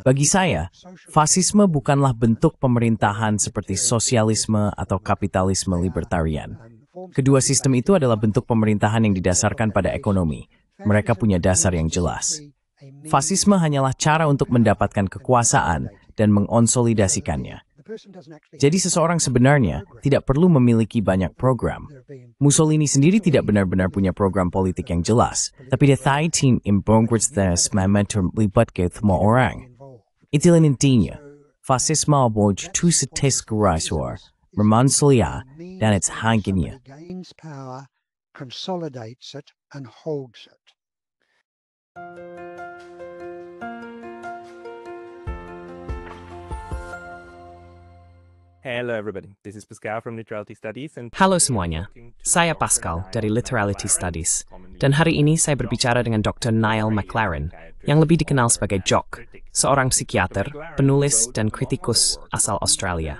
Bagi saya, fasisme bukanlah bentuk pemerintahan seperti sosialisme atau kapitalisme libertarian. Kedua sistem itu adalah bentuk pemerintahan yang didasarkan pada ekonomi. Mereka punya dasar yang jelas. Fasisme hanyalah cara untuk mendapatkan kekuasaan dan mengonsolidasikannya. Jadi seseorang sebenarnya tidak perlu memiliki banyak program. Mussolini sendiri tidak benar-benar punya program politik yang jelas, tapi dia tahu imbongkers momentum melibatkan semua orang. Itulah intinya. Fasisme adalah two setes gerasor, bermansulia, dan its hangnya. Hello everybody, this is Pascal from Literality Studies. Halo semuanya, saya Pascal dari Literality Studies, dan hari ini saya berbicara dengan Dr. Niall McLaren, yang lebih dikenal sebagai Jock, seorang psikiater, penulis, dan kritikus asal Australia.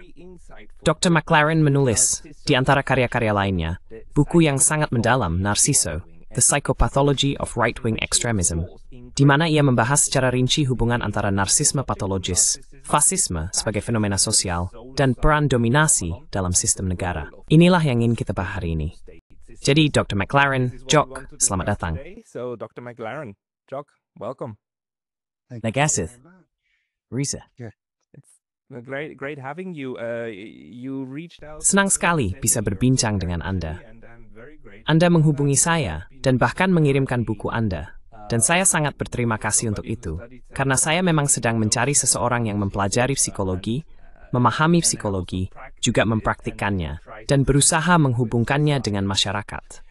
Dr. McLaren menulis, di antara karya-karya lainnya, buku yang sangat mendalam, Narciso, The Psychopathology of Right-Wing Extremism, di mana ia membahas secara rinci hubungan antara narsisme patologis, fasisme sebagai fenomena sosial, dan peran dominasi dalam sistem negara. Inilah yang ingin kita bahas hari ini. Jadi, Dr. McLaren, Jock, selamat datang. So, Dr. McLaren, Jock, welcome. Nagasith. Risa. It's great having you. You reached out. Senang sekali bisa berbincang dengan Anda. Anda menghubungi saya dan bahkan mengirimkan buku Anda. Dan saya sangat berterima kasih untuk itu, karena saya memang sedang mencari seseorang yang mempelajari psikologi, memahami psikologi, juga mempraktikkannya, dan berusaha menghubungkannya dengan masyarakat.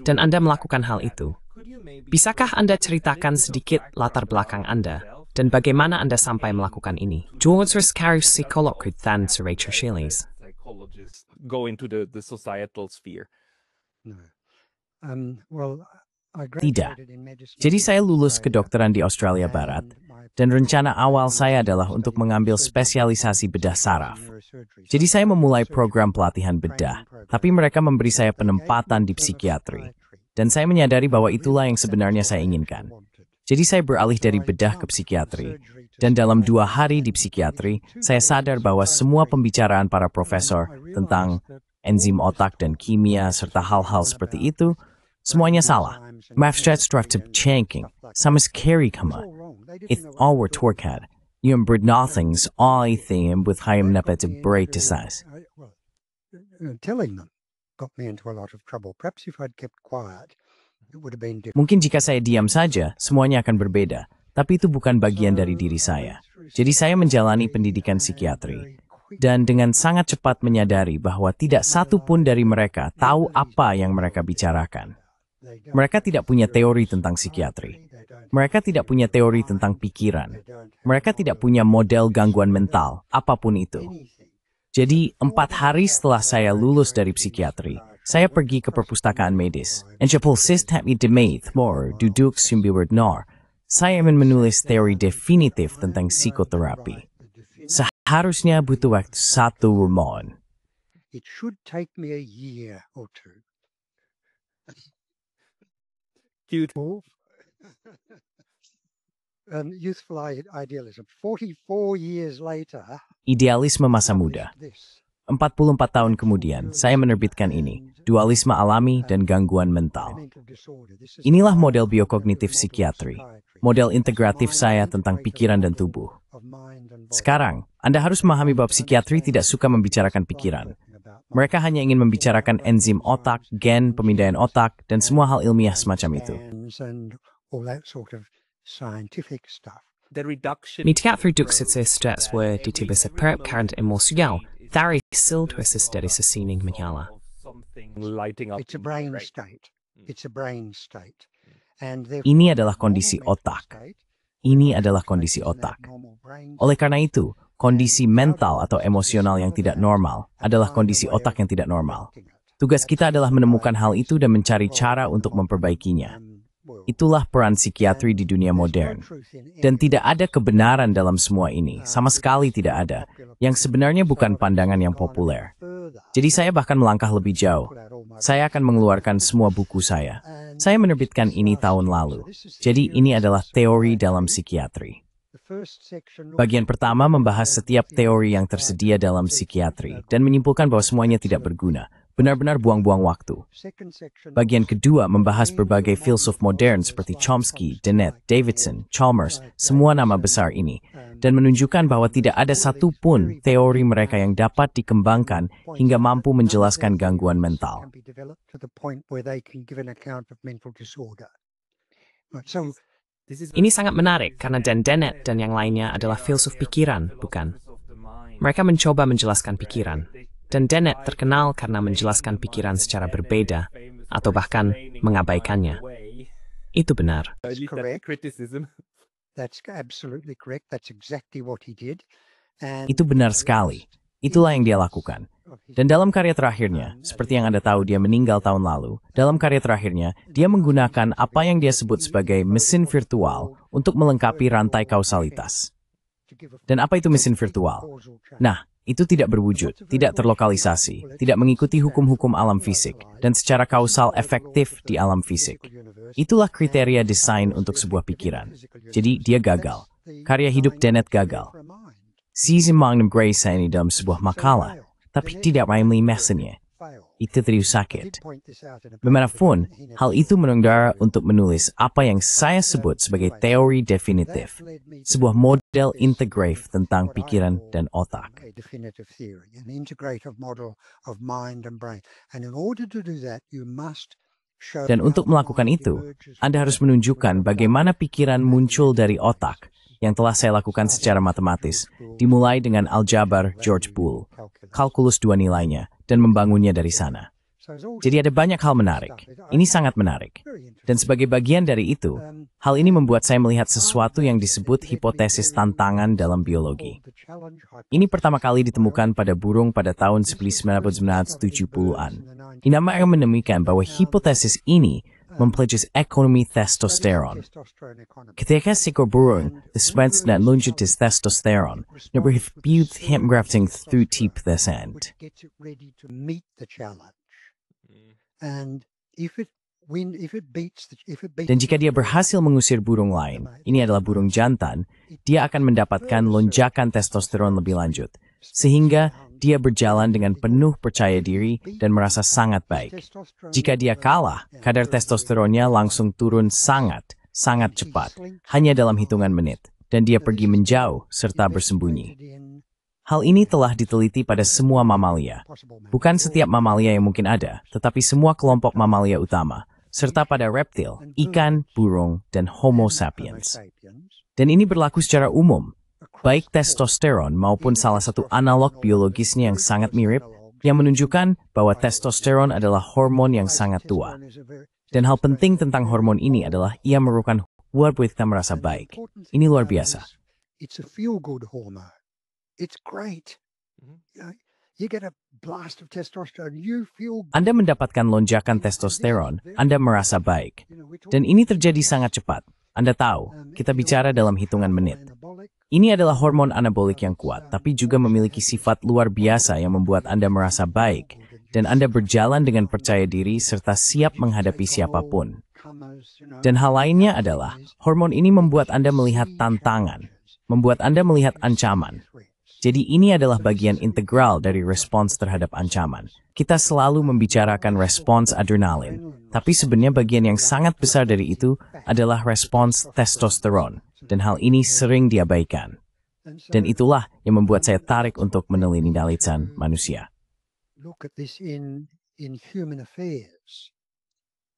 Dan Anda melakukan hal itu. Bisakah Anda ceritakan sedikit latar belakang Anda, dan bagaimana Anda sampai melakukan ini? Psikolog dan go into the societal sphere. Tidak. Jadi saya lulus kedokteran di Australia Barat, dan rencana awal saya adalah untuk mengambil spesialisasi bedah saraf. Jadi saya memulai program pelatihan bedah, tapi mereka memberi saya penempatan di psikiatri. Dan saya menyadari bahwa itulah yang sebenarnya saya inginkan. Jadi saya beralih dari bedah ke psikiatri. Dan dalam 2 hari di psikiatri, saya sadar bahwa semua pembicaraan para profesor tentang enzim otak dan kimia serta hal-hal seperti itu, semuanya salah. Mafstratestructive changing, sama sekali kama. It all were torkad. Yung nothings I think with high nepet break to size. Telling them got me into a lot of trouble. Perhaps if I'd kept quiet, it would have been different. Mungkin jika saya diam saja, semuanya akan berbeda. Tapi itu bukan bagian dari diri saya. Jadi saya menjalani pendidikan psikiatri. Dan dengan sangat cepat menyadari bahwa tidak satu pun dari mereka tahu apa yang mereka bicarakan. Mereka tidak punya teori tentang psikiatri. Mereka tidak punya teori tentang pikiran. Mereka tidak punya model gangguan mental, apapun itu. Jadi, 4 hari setelah saya lulus dari psikiatri, saya pergi ke perpustakaan medis. Duduk sumbiward nor. Saya ingin menulis teori definitif tentang psikoterapi. Seharusnya butuh waktu 1 rumon. It should take me a year or 2. Cute. Youthful idealism. 44 years later. Idealisme masa muda. 44 tahun kemudian, saya menerbitkan ini, Dualisme Alami dan Gangguan Mental. Inilah model biokognitif psikiatri, model integratif saya tentang pikiran dan tubuh. Sekarang, Anda harus memahami bahwa psikiatri tidak suka membicarakan pikiran. Mereka hanya ingin membicarakan enzim otak, gen, pemindaian otak, dan semua hal ilmiah semacam itu. Mitjafreduxitsestödsword ditibesat perp current emosial, dari siltwesis dari sesining menyala. It's a brain state. It's a brain state. Ini adalah kondisi otak. Ini adalah kondisi otak. Oleh karena itu, kondisi mental atau emosional yang tidak normal adalah kondisi otak yang tidak normal. Tugas kita adalah menemukan hal itu dan mencari cara untuk memperbaikinya. Itulah peran psikiatri di dunia modern. Dan tidak ada kebenaran dalam semua ini, sama sekali tidak ada, yang sebenarnya bukan pandangan yang populer. Jadi saya bahkan melangkah lebih jauh. Saya akan mengeluarkan semua buku saya. Saya menerbitkan ini tahun lalu. Jadi ini adalah teori dalam psikiatri. Bagian pertama membahas setiap teori yang tersedia dalam psikiatri dan menyimpulkan bahwa semuanya tidak berguna, benar-benar buang-buang waktu. Bagian kedua membahas berbagai filsuf modern seperti Chomsky, Dennett, Davidson, Chalmers, semua nama besar ini, dan menunjukkan bahwa tidak ada satupun teori mereka yang dapat dikembangkan hingga mampu menjelaskan gangguan mental. Ini sangat menarik karena Dan Dennett dan yang lainnya adalah filsuf pikiran, bukan? Mereka mencoba menjelaskan pikiran. Dan Dennett terkenal karena menjelaskan pikiran secara berbeda atau bahkan mengabaikannya. Itu benar. Itu benar sekali. Itulah yang dia lakukan. Dan dalam karya terakhirnya, seperti yang Anda tahu dia meninggal tahun lalu, dalam karya terakhirnya, dia menggunakan apa yang dia sebut sebagai mesin virtual untuk melengkapi rantai kausalitas. Dan apa itu mesin virtual? Nah, itu tidak berwujud, tidak terlokalisasi, tidak mengikuti hukum-hukum alam fisik, dan secara kausal efektif di alam fisik. Itulah kriteria desain untuk sebuah pikiran. Jadi dia gagal. Karya hidup Dennett gagal. Season Magnum Grace ini dalam sebuah makalah, tapi tidak Rimley mesinnya. Itu terus sakit. Bagaimanapun, hal itu menunggu untuk menulis apa yang saya sebut sebagai teori definitif, sebuah model integratif tentang pikiran dan otak. Dan untuk melakukan itu, Anda harus menunjukkan bagaimana pikiran muncul dari otak, yang telah saya lakukan secara matematis, dimulai dengan aljabar George Boole, kalkulus dua nilainya, dan membangunnya dari sana. Jadi ada banyak hal menarik. Ini sangat menarik. Dan sebagai bagian dari itu, hal ini membuat saya melihat sesuatu yang disebut hipotesis tantangan dalam biologi. Ini pertama kali ditemukan pada burung pada tahun 1970-an. Inama menemukan bahwa hipotesis ini mempelajari ekonomi testosteron. Ketika seekor burung dispense dan lunjut tes testosteron, berhubungan hemp grafting through tip descent. Dan jika dia berhasil mengusir burung lain, ini adalah burung jantan, dia akan mendapatkan lonjakan testosteron lebih lanjut, sehingga dia berjalan dengan penuh percaya diri dan merasa sangat baik. Jika dia kalah, kadar testosteronnya langsung turun sangat cepat, hanya dalam hitungan menit, dan dia pergi menjauh serta bersembunyi. Hal ini telah diteliti pada semua mamalia. Bukan setiap mamalia yang mungkin ada, tetapi semua kelompok mamalia utama, serta pada reptil, ikan, burung, dan Homo sapiens. Dan ini berlaku secara umum. Baik testosteron maupun salah satu analog biologisnya yang sangat mirip, yang menunjukkan bahwa testosteron adalah hormon yang sangat tua. Dan hal penting tentang hormon ini adalah ia merupakan buat kita merasa baik. Ini luar biasa. It's a feel-good hormone. It's great. You get a blast of testosterone, you feel. Anda mendapatkan lonjakan testosteron, Anda merasa baik. Dan ini terjadi sangat cepat. Anda tahu, kita bicara dalam hitungan menit. Ini adalah hormon anabolik yang kuat, tapi juga memiliki sifat luar biasa yang membuat Anda merasa baik, dan Anda berjalan dengan percaya diri serta siap menghadapi siapapun. Dan hal lainnya adalah, hormon ini membuat Anda melihat tantangan, membuat Anda melihat ancaman. Jadi ini adalah bagian integral dari respons terhadap ancaman. Kita selalu membicarakan respons adrenalin, tapi sebenarnya bagian yang sangat besar dari itu adalah respons testosteron. Dan hal ini sering diabaikan. Dan itulah yang membuat saya tarik untuk meneliti manusia. Look at this in human affairs.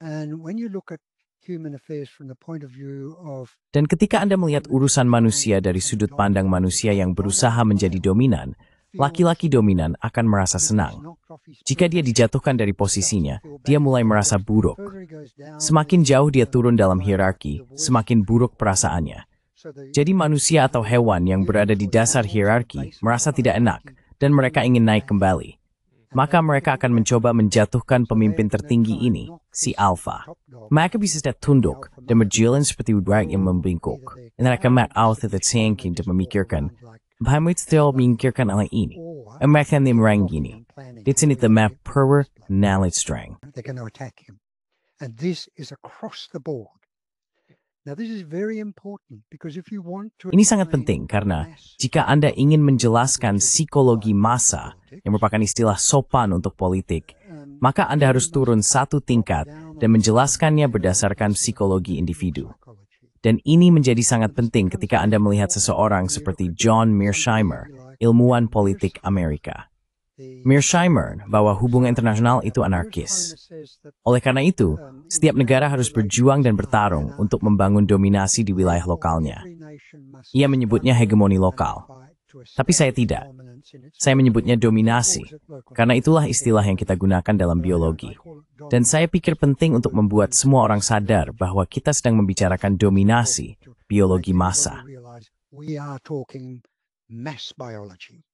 And when you look at human affairs from the point of view of. Dan ketika Anda melihat urusan manusia dari sudut pandang manusia yang berusaha menjadi dominan, laki-laki dominan akan merasa senang. Jika dia dijatuhkan dari posisinya, dia mulai merasa buruk. Semakin jauh dia turun dalam hierarki, semakin buruk perasaannya. Jadi manusia atau hewan yang berada di dasar hierarki merasa tidak enak, dan mereka ingin naik kembali. Maka mereka akan mencoba menjatuhkan pemimpin tertinggi ini, si alfa. Mereka bisa tunduk dan berjalan seperti udara yang membingkuk. Dan mereka mengawal tertengking dan memikirkan, bahwa itu memikirkan hal ini. Mereka menyerang gini. Di sini the map power knowledge strength. They're going to attack him. And this is across the board. Now, this is very important because if you want to Ini sangat penting karena jika Anda ingin menjelaskan psikologi massa, yang merupakan istilah sopan untuk politik, maka Anda harus turun satu tingkat dan menjelaskannya berdasarkan psikologi individu. Dan ini menjadi sangat penting ketika Anda melihat seseorang seperti John Mearsheimer, ilmuwan politik Amerika. Mearsheimer bahwa hubungan internasional itu anarkis. Oleh karena itu, setiap negara harus berjuang dan bertarung untuk membangun dominasi di wilayah lokalnya. Ia menyebutnya hegemoni lokal. Tapi saya tidak. Saya menyebutnya dominasi, karena itulah istilah yang kita gunakan dalam biologi. Dan saya pikir penting untuk membuat semua orang sadar bahwa kita sedang membicarakan dominasi biologi massa. We are talking mass biology.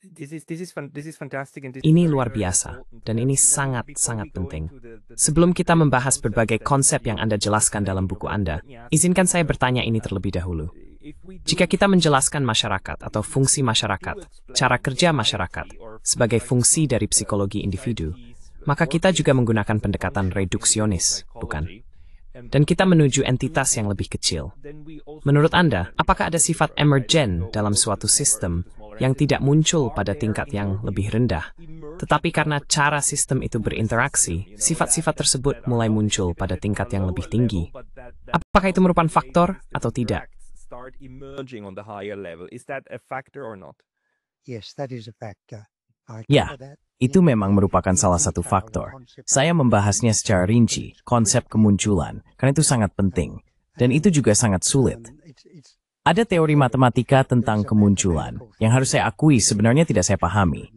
This is fantastic and Ini luar biasa, dan ini sangat-sangat penting. Sebelum kita membahas berbagai konsep yang Anda jelaskan dalam buku Anda, izinkan saya bertanya ini terlebih dahulu. Jika kita menjelaskan masyarakat atau fungsi masyarakat, cara kerja masyarakat, sebagai fungsi dari psikologi individu, maka kita juga menggunakan pendekatan reduksionis, bukan? Dan kita menuju entitas yang lebih kecil. Menurut Anda, apakah ada sifat emergen dalam suatu sistem yang tidak muncul pada tingkat yang lebih rendah, tetapi karena cara sistem itu berinteraksi, sifat-sifat tersebut mulai muncul pada tingkat yang lebih tinggi? Apakah itu merupakan faktor atau tidak? Yes, that is a factor. Ya, itu memang merupakan salah satu faktor. Saya membahasnya secara rinci, konsep kemunculan, karena itu sangat penting. Dan itu juga sangat sulit. Ada teori matematika tentang kemunculan yang harus saya akui sebenarnya tidak saya pahami.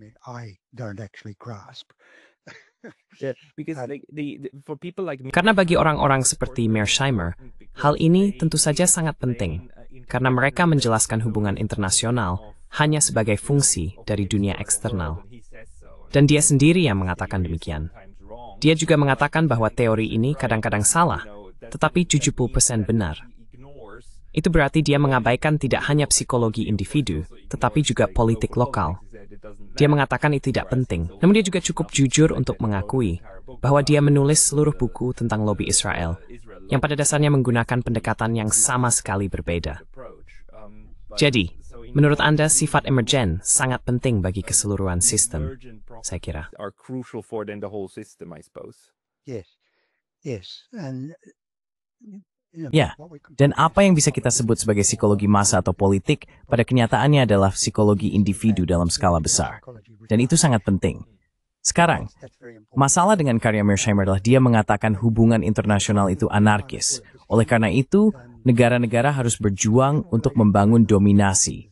Karena bagi orang-orang seperti Mearsheimer, hal ini tentu saja sangat penting, karena mereka menjelaskan hubungan internasional hanya sebagai fungsi dari dunia eksternal. Dan dia sendiri yang mengatakan demikian. Dia juga mengatakan bahwa teori ini kadang-kadang salah, tetapi 70% benar. Itu berarti dia mengabaikan tidak hanya psikologi individu, tetapi juga politik lokal. Dia mengatakan itu tidak penting, namun dia juga cukup jujur untuk mengakui bahwa dia menulis seluruh buku tentang lobi Israel, yang pada dasarnya menggunakan pendekatan yang sama sekali berbeda. Jadi, menurut Anda sifat emergen sangat penting bagi keseluruhan sistem, saya kira. Ya, dan apa yang bisa kita sebut sebagai psikologi massa atau politik, pada kenyataannya adalah psikologi individu dalam skala besar. Dan itu sangat penting. Sekarang, masalah dengan karya Mearsheimer adalah dia mengatakan hubungan internasional itu anarkis. Oleh karena itu, negara-negara harus berjuang untuk membangun dominasi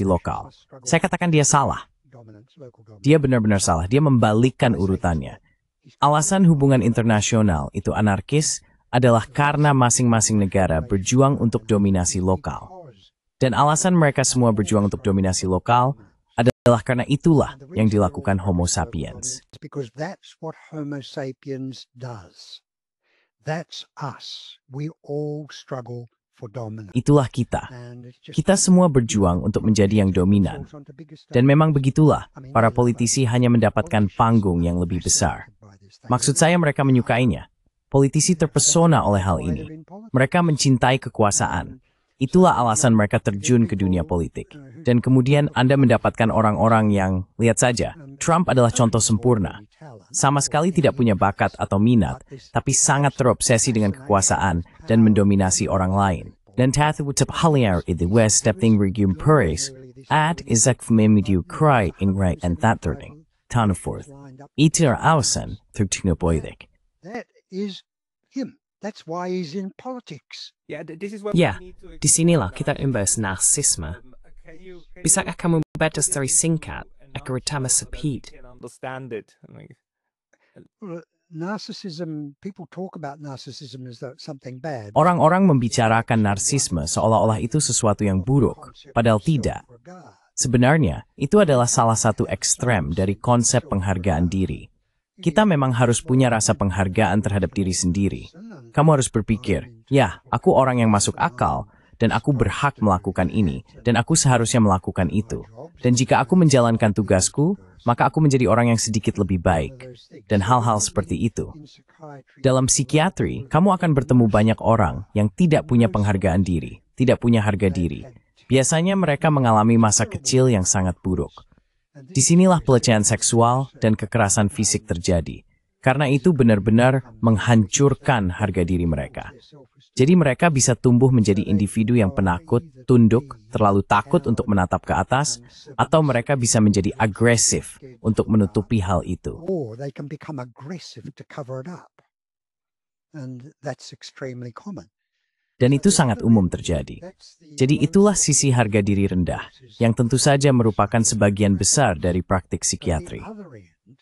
lokal. Saya katakan dia salah. Dia benar-benar salah. Dia membalikkan urutannya. Alasan hubungan internasional itu anarkis adalah karena masing-masing negara berjuang untuk dominasi lokal. Dan alasan mereka semua berjuang untuk dominasi lokal adalah karena itulah yang dilakukan Homo sapiens. Because that's what Homo sapiens does. That's us. We all struggle for dominance. Itulah kita. Kita semua berjuang untuk menjadi yang dominan. Dan memang begitulah, para politisi hanya mendapatkan panggung yang lebih besar. Maksud saya mereka menyukainya. Politisi terpesona oleh hal ini. Mereka mencintai kekuasaan. Itulah alasan mereka terjun ke dunia politik. Dan kemudian Anda mendapatkan orang-orang yang, lihat saja, Trump adalah contoh sempurna. Sama sekali tidak punya bakat atau minat, tapi sangat terobsesi dengan kekuasaan dan mendominasi orang lain. Dan tahu haliar i the West stepping regum puris, at isak fmemidu cry in right and that turning. Tanaforth. Itir ausen through tinopoidik. Is him. That's why he's in politics. Ya, disinilah kita membahas narsisme. Bisakah kamu membaca secara singkat agar utama sepit? Narcissism, people talk about narcissism as something bad. Orang-orang membicarakan narsisme seolah-olah itu sesuatu yang buruk, padahal tidak. Sebenarnya, itu adalah salah satu ekstrem dari konsep penghargaan diri. Kita memang harus punya rasa penghargaan terhadap diri sendiri. Kamu harus berpikir, ya, aku orang yang masuk akal, dan aku berhak melakukan ini, dan aku seharusnya melakukan itu. Dan jika aku menjalankan tugasku, maka aku menjadi orang yang sedikit lebih baik, dan hal-hal seperti itu. Dalam psikiatri, kamu akan bertemu banyak orang yang tidak punya penghargaan diri, tidak punya harga diri. Biasanya mereka mengalami masa kecil yang sangat buruk. Disinilah pelecehan seksual dan kekerasan fisik terjadi. Karena itu benar-benar menghancurkan harga diri mereka. Jadi mereka bisa tumbuh menjadi individu yang penakut, tunduk, terlalu takut untuk menatap ke atas, atau mereka bisa menjadi agresif untuk menutupi hal itu. Or they can become aggressive to cover it up. And that's extremely common. Dan itu sangat umum terjadi. Jadi itulah sisi harga diri rendah, yang tentu saja merupakan sebagian besar dari praktik psikiatri.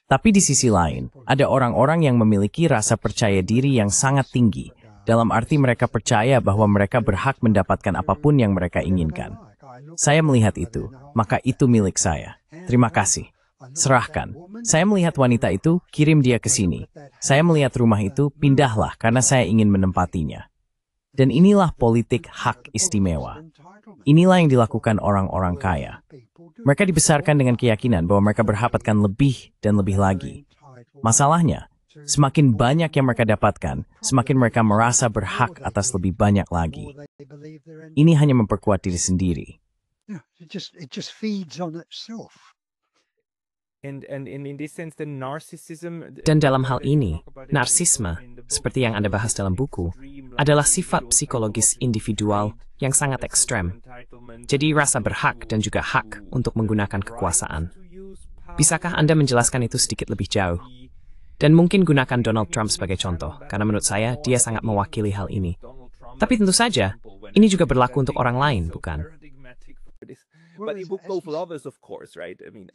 Tapi di sisi lain, ada orang-orang yang memiliki rasa percaya diri yang sangat tinggi, dalam arti mereka percaya bahwa mereka berhak mendapatkan apapun yang mereka inginkan. Saya melihat itu, maka itu milik saya. Terima kasih. Serahkan. Saya melihat wanita itu, kirim dia ke sini. Saya melihat rumah itu, pindahlah karena saya ingin menempatinya. Dan inilah politik hak istimewa. Inilah yang dilakukan orang-orang kaya. Mereka dibesarkan dengan keyakinan bahwa mereka berhak mendapatkan lebih dan lebih lagi. Masalahnya, semakin banyak yang mereka dapatkan, semakin mereka merasa berhak atas lebih banyak lagi. Ini hanya memperkuat diri sendiri. It just feeds on itself. And in this sense, the narcissism. Dan dalam hal ini, narsisme, seperti yang Anda bahas dalam buku, adalah sifat psikologis individual yang sangat ekstrem. Jadi rasa berhak dan juga hak untuk menggunakan kekuasaan. Bisakah Anda menjelaskan itu sedikit lebih jauh? Dan mungkin gunakan Donald Trump sebagai contoh, karena menurut saya dia sangat mewakili hal ini. Tapi tentu saja, ini juga berlaku untuk orang lain, bukan? But it would go for others, of course, right? I mean,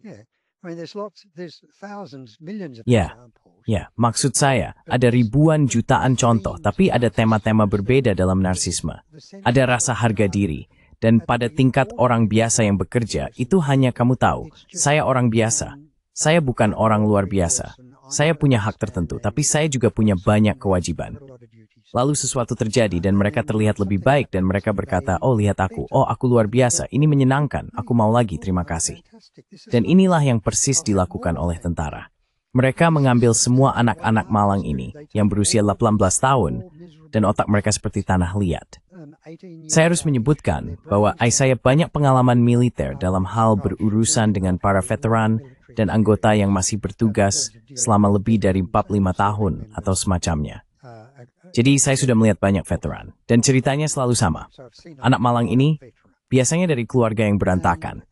Yeah. I mean, there's thousands, millions of Ya, examples. ya, maksud saya, ada ribuan jutaan contoh, tapi ada tema-tema berbeda dalam narsisme. Ada rasa harga diri, dan pada tingkat orang biasa yang bekerja, itu hanya kamu tahu, saya orang biasa, saya bukan orang luar biasa. Saya punya hak tertentu, tapi saya juga punya banyak kewajiban. Lalu sesuatu terjadi dan mereka terlihat lebih baik dan mereka berkata, oh lihat aku, oh aku luar biasa, ini menyenangkan, aku mau lagi, terima kasih. Dan inilah yang persis dilakukan oleh tentara. Mereka mengambil semua anak-anak malang ini yang berusia 18 tahun dan otak mereka seperti tanah liat. Saya harus menyebutkan bahwa saya banyak pengalaman militer dalam hal berurusan dengan para veteran dan anggota yang masih bertugas selama lebih dari 45 tahun atau semacamnya. Jadi saya sudah melihat banyak veteran, dan ceritanya selalu sama. Anak malang ini biasanya dari keluarga yang berantakan.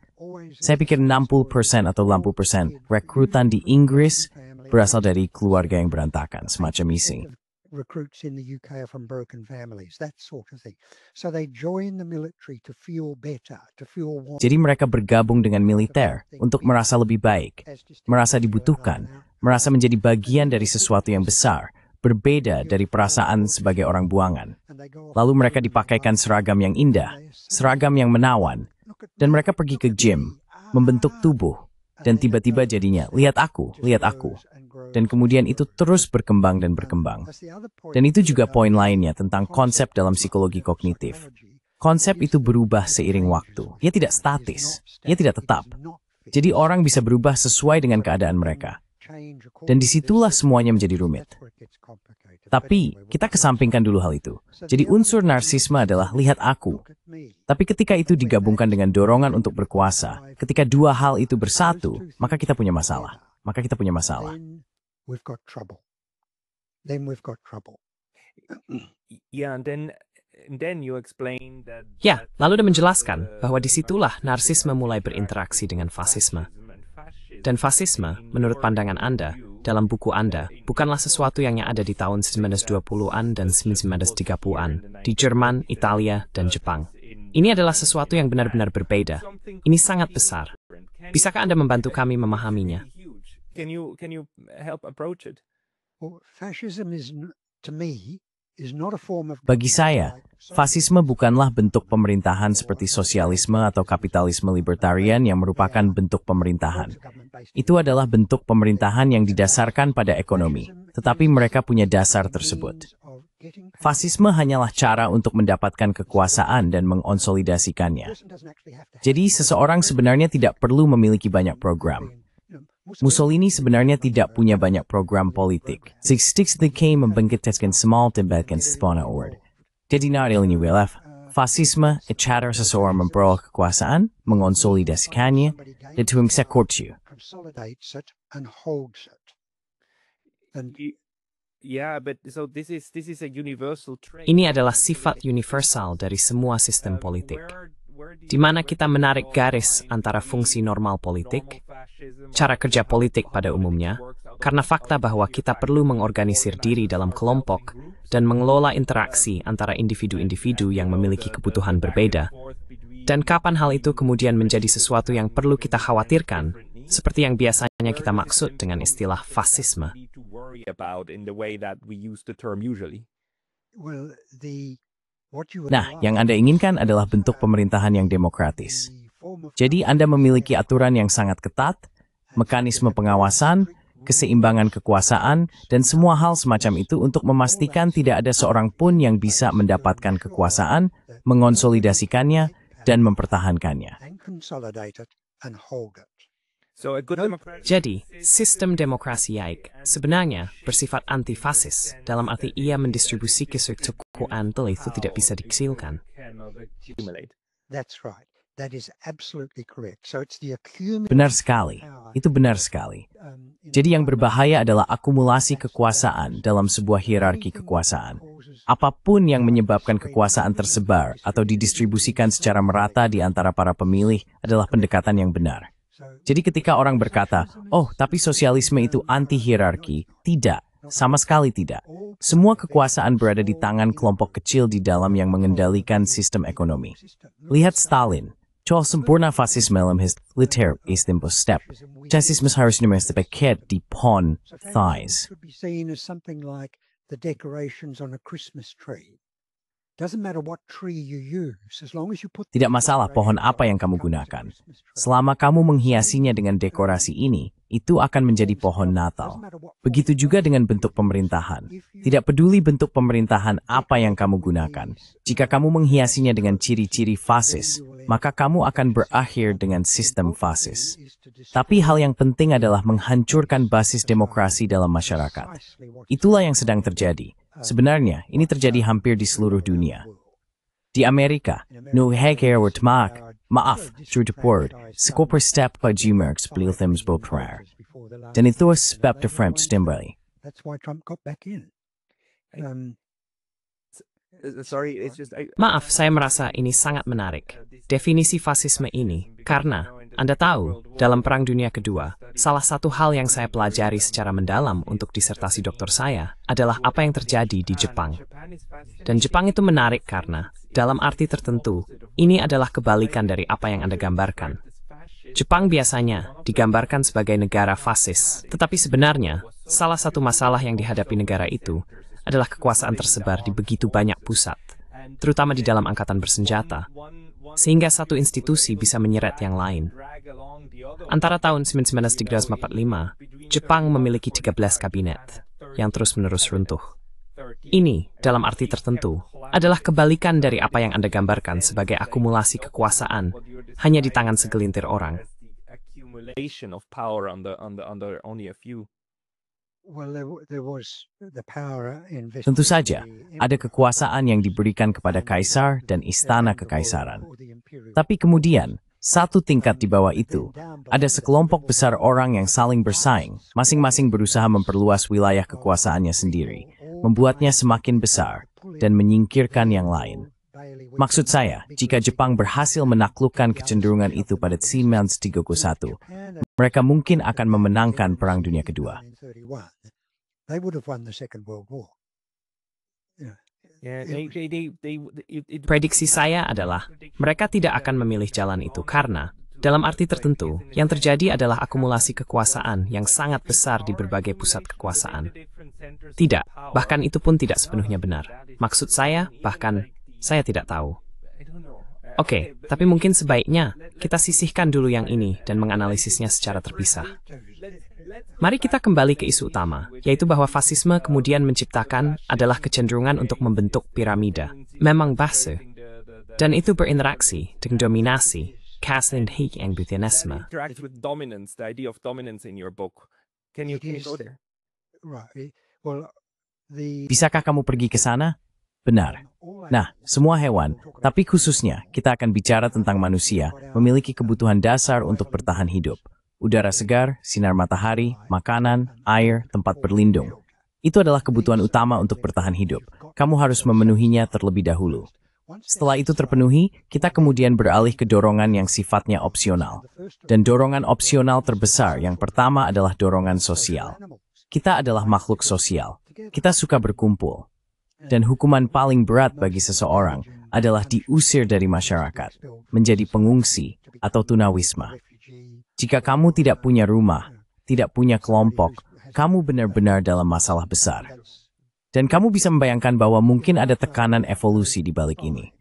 Saya pikir 60% atau 80% rekrutan di Inggris berasal dari keluarga yang berantakan, semacam isi. Recruits in the UK are from broken families, that sort of thing. So they join the military to feel better, to feel warm. Jadi mereka bergabung dengan militer untuk merasa lebih baik, merasa dibutuhkan, merasa menjadi bagian dari sesuatu yang besar, berbeda dari perasaan sebagai orang buangan. Lalu mereka dipakaikan seragam yang indah, seragam yang menawan, dan mereka pergi ke gym, membentuk tubuh, dan tiba-tiba jadinya, lihat aku, lihat aku. Dan kemudian itu terus berkembang dan berkembang. Dan itu juga poin lainnya tentang konsep dalam psikologi kognitif. Konsep itu berubah seiring waktu. Ia tidak statis, ia tidak tetap. Jadi orang bisa berubah sesuai dengan keadaan mereka. Dan disitulah semuanya menjadi rumit. Tapi kita kesampingkan dulu hal itu. Jadi unsur narsisme adalah lihat aku. Tapi ketika itu digabungkan dengan dorongan untuk berkuasa, ketika dua hal itu bersatu, maka kita punya masalah. Maka kita punya masalah. Then we've got trouble. yeah, and then you explain that. Ya, lalu dia menjelaskan bahwa disitulah narsisme mulai berinteraksi dengan fasisme. Dan fasisme, menurut pandangan Anda, dalam buku Anda, bukanlah sesuatu yang ada di tahun 1920-an dan 1930-an, di Jerman, Italia, dan Jepang. Ini adalah sesuatu yang benar-benar berbeda. Ini sangat besar. Bisakah Anda membantu kami memahaminya? Can you help approach it? Well, fascism to me is not a form of. Bagi saya, fasisme bukanlah bentuk pemerintahan seperti sosialisme atau kapitalisme libertarian yang merupakan bentuk pemerintahan. Itu adalah bentuk pemerintahan yang didasarkan pada ekonomi, tetapi mereka punya dasar tersebut. Fasisme hanyalah cara untuk mendapatkan kekuasaan dan mengonsolidasikannya. Jadi seseorang sebenarnya tidak perlu memiliki banyak program. Mussolini sebenarnya tidak punya banyak program politik. Sixty membangkitkan small tembakan spona ord. Jadi ini WLF. Fasisme cara seseorang memperoleh kekuasaan, mengonsolidasikannya, dan mengeksekusi. Yeah, but so this is a universal trait. Ini adalah sifat universal dari semua sistem politik, di mana kita menarik garis antara fungsi normal politik, cara kerja politik pada umumnya, karena fakta bahwa kita perlu mengorganisir diri dalam kelompok dan mengelola interaksi antara individu-individu yang memiliki kebutuhan berbeda. Dan kapan hal itu kemudian menjadi sesuatu yang perlu kita khawatirkan, seperti yang biasanya kita maksud dengan istilah fasisme. Nah, yang Anda inginkan adalah bentuk pemerintahan yang demokratis. Jadi Anda memiliki aturan yang sangat ketat, mekanisme pengawasan, keseimbangan kekuasaan, dan semua hal semacam itu untuk memastikan tidak ada seorang pun yang bisa mendapatkan kekuasaan, mengonsolidasikannya, dan mempertahankannya. Jadi, sistem demokrasi Yaik sebenarnya bersifat antifasis, dalam arti ia mendistribusi kekuasaan itu tidak bisa dikecilkan. Benar sekali, itu benar sekali. Jadi yang berbahaya adalah akumulasi kekuasaan dalam sebuah hierarki kekuasaan. Apapun yang menyebabkan kekuasaan tersebar atau didistribusikan secara merata di antara para pemilih adalah pendekatan yang benar. Jadi ketika orang berkata, oh tapi sosialisme itu anti-hierarki, tidak, sama sekali tidak. Semua kekuasaan berada di tangan kelompok kecil di dalam yang mengendalikan sistem ekonomi. Lihat Stalin. Soal sempurna fasisme dalam his liter istimpo step. Fasisme harus dimestipaket di pon thighs. Tidak masalah pohon apa yang kamu gunakan. Selama kamu menghiasinya dengan dekorasi ini, itu akan menjadi pohon Natal. Begitu juga dengan bentuk pemerintahan. Tidak peduli bentuk pemerintahan apa yang kamu gunakan. Jika kamu menghiasinya dengan ciri-ciri fasis, maka kamu akan berakhir dengan sistem fasis. Tapi hal yang penting adalah menghancurkan basis demokrasi dalam masyarakat. Itulah yang sedang terjadi. Sebenarnya, ini terjadi hampir di seluruh dunia. Di Amerika, maaf, sekoper step pa G-Merks beliau thems boprar. Dan itu sebab de fremd stimbali. Maaf, saya merasa ini sangat menarik. Definisi fasisme ini, karena Anda tahu, dalam Perang Dunia Kedua, salah satu hal yang saya pelajari secara mendalam untuk disertasi doktor saya adalah apa yang terjadi di Jepang. Dan Jepang itu menarik karena, dalam arti tertentu, ini adalah kebalikan dari apa yang Anda gambarkan. Jepang biasanya digambarkan sebagai negara fasis, tetapi sebenarnya, salah satu masalah yang dihadapi negara itu adalah kekuasaan tersebar di begitu banyak pusat, terutama di dalam angkatan bersenjata, sehingga satu institusi bisa menyeret yang lain. Antara tahun 1945, Jepang memiliki 13 kabinet yang terus-menerus runtuh. Ini, dalam arti tertentu, adalah kebalikan dari apa yang Anda gambarkan sebagai akumulasi kekuasaan hanya di tangan segelintir orang. Tentu saja, ada kekuasaan yang diberikan kepada kaisar dan istana kekaisaran. Tapi kemudian, satu tingkat di bawah itu, ada sekelompok besar orang yang saling bersaing, masing-masing berusaha memperluas wilayah kekuasaannya sendiri, membuatnya semakin besar, dan menyingkirkan yang lain. Maksud saya, jika Jepang berhasil menaklukkan kecenderungan itu pada 1931, mereka mungkin akan memenangkan Perang Dunia Kedua. Prediksi saya adalah, mereka tidak akan memilih jalan itu karena, dalam arti tertentu, yang terjadi adalah akumulasi kekuasaan yang sangat besar di berbagai pusat kekuasaan. Tidak, bahkan itu pun tidak sepenuhnya benar. Maksud saya, bahkan, saya tidak tahu. Oke, tapi mungkin sebaiknya kita sisihkan dulu yang ini dan menganalisisnya secara terpisah. Mari kita kembali ke isu utama, yaitu bahwa fasisme kemudian menciptakan adalah kecenderungan untuk membentuk piramida, memang base, dan itu berinteraksi dengan dominasi, kasinhik yang butianisme. Interacts with dominance, the idea of dominance in your book. Can you go there? Right. Well, Bisakah kamu pergi ke sana? Benar. Nah, semua hewan, tapi khususnya kita akan bicara tentang manusia, memiliki kebutuhan dasar untuk bertahan hidup. Udara segar, sinar matahari, makanan, air, tempat berlindung. Itu adalah kebutuhan utama untuk bertahan hidup. Kamu harus memenuhinya terlebih dahulu. Setelah itu terpenuhi, kita kemudian beralih ke dorongan yang sifatnya opsional. Dan dorongan opsional terbesar yang pertama adalah dorongan sosial. Kita adalah makhluk sosial. Kita suka berkumpul. Dan hukuman paling berat bagi seseorang adalah diusir dari masyarakat, menjadi pengungsi atau tunawisma. Jika kamu tidak punya rumah, tidak punya kelompok, kamu benar-benar dalam masalah besar. Dan kamu bisa membayangkan bahwa mungkin ada tekanan evolusi di balik ini.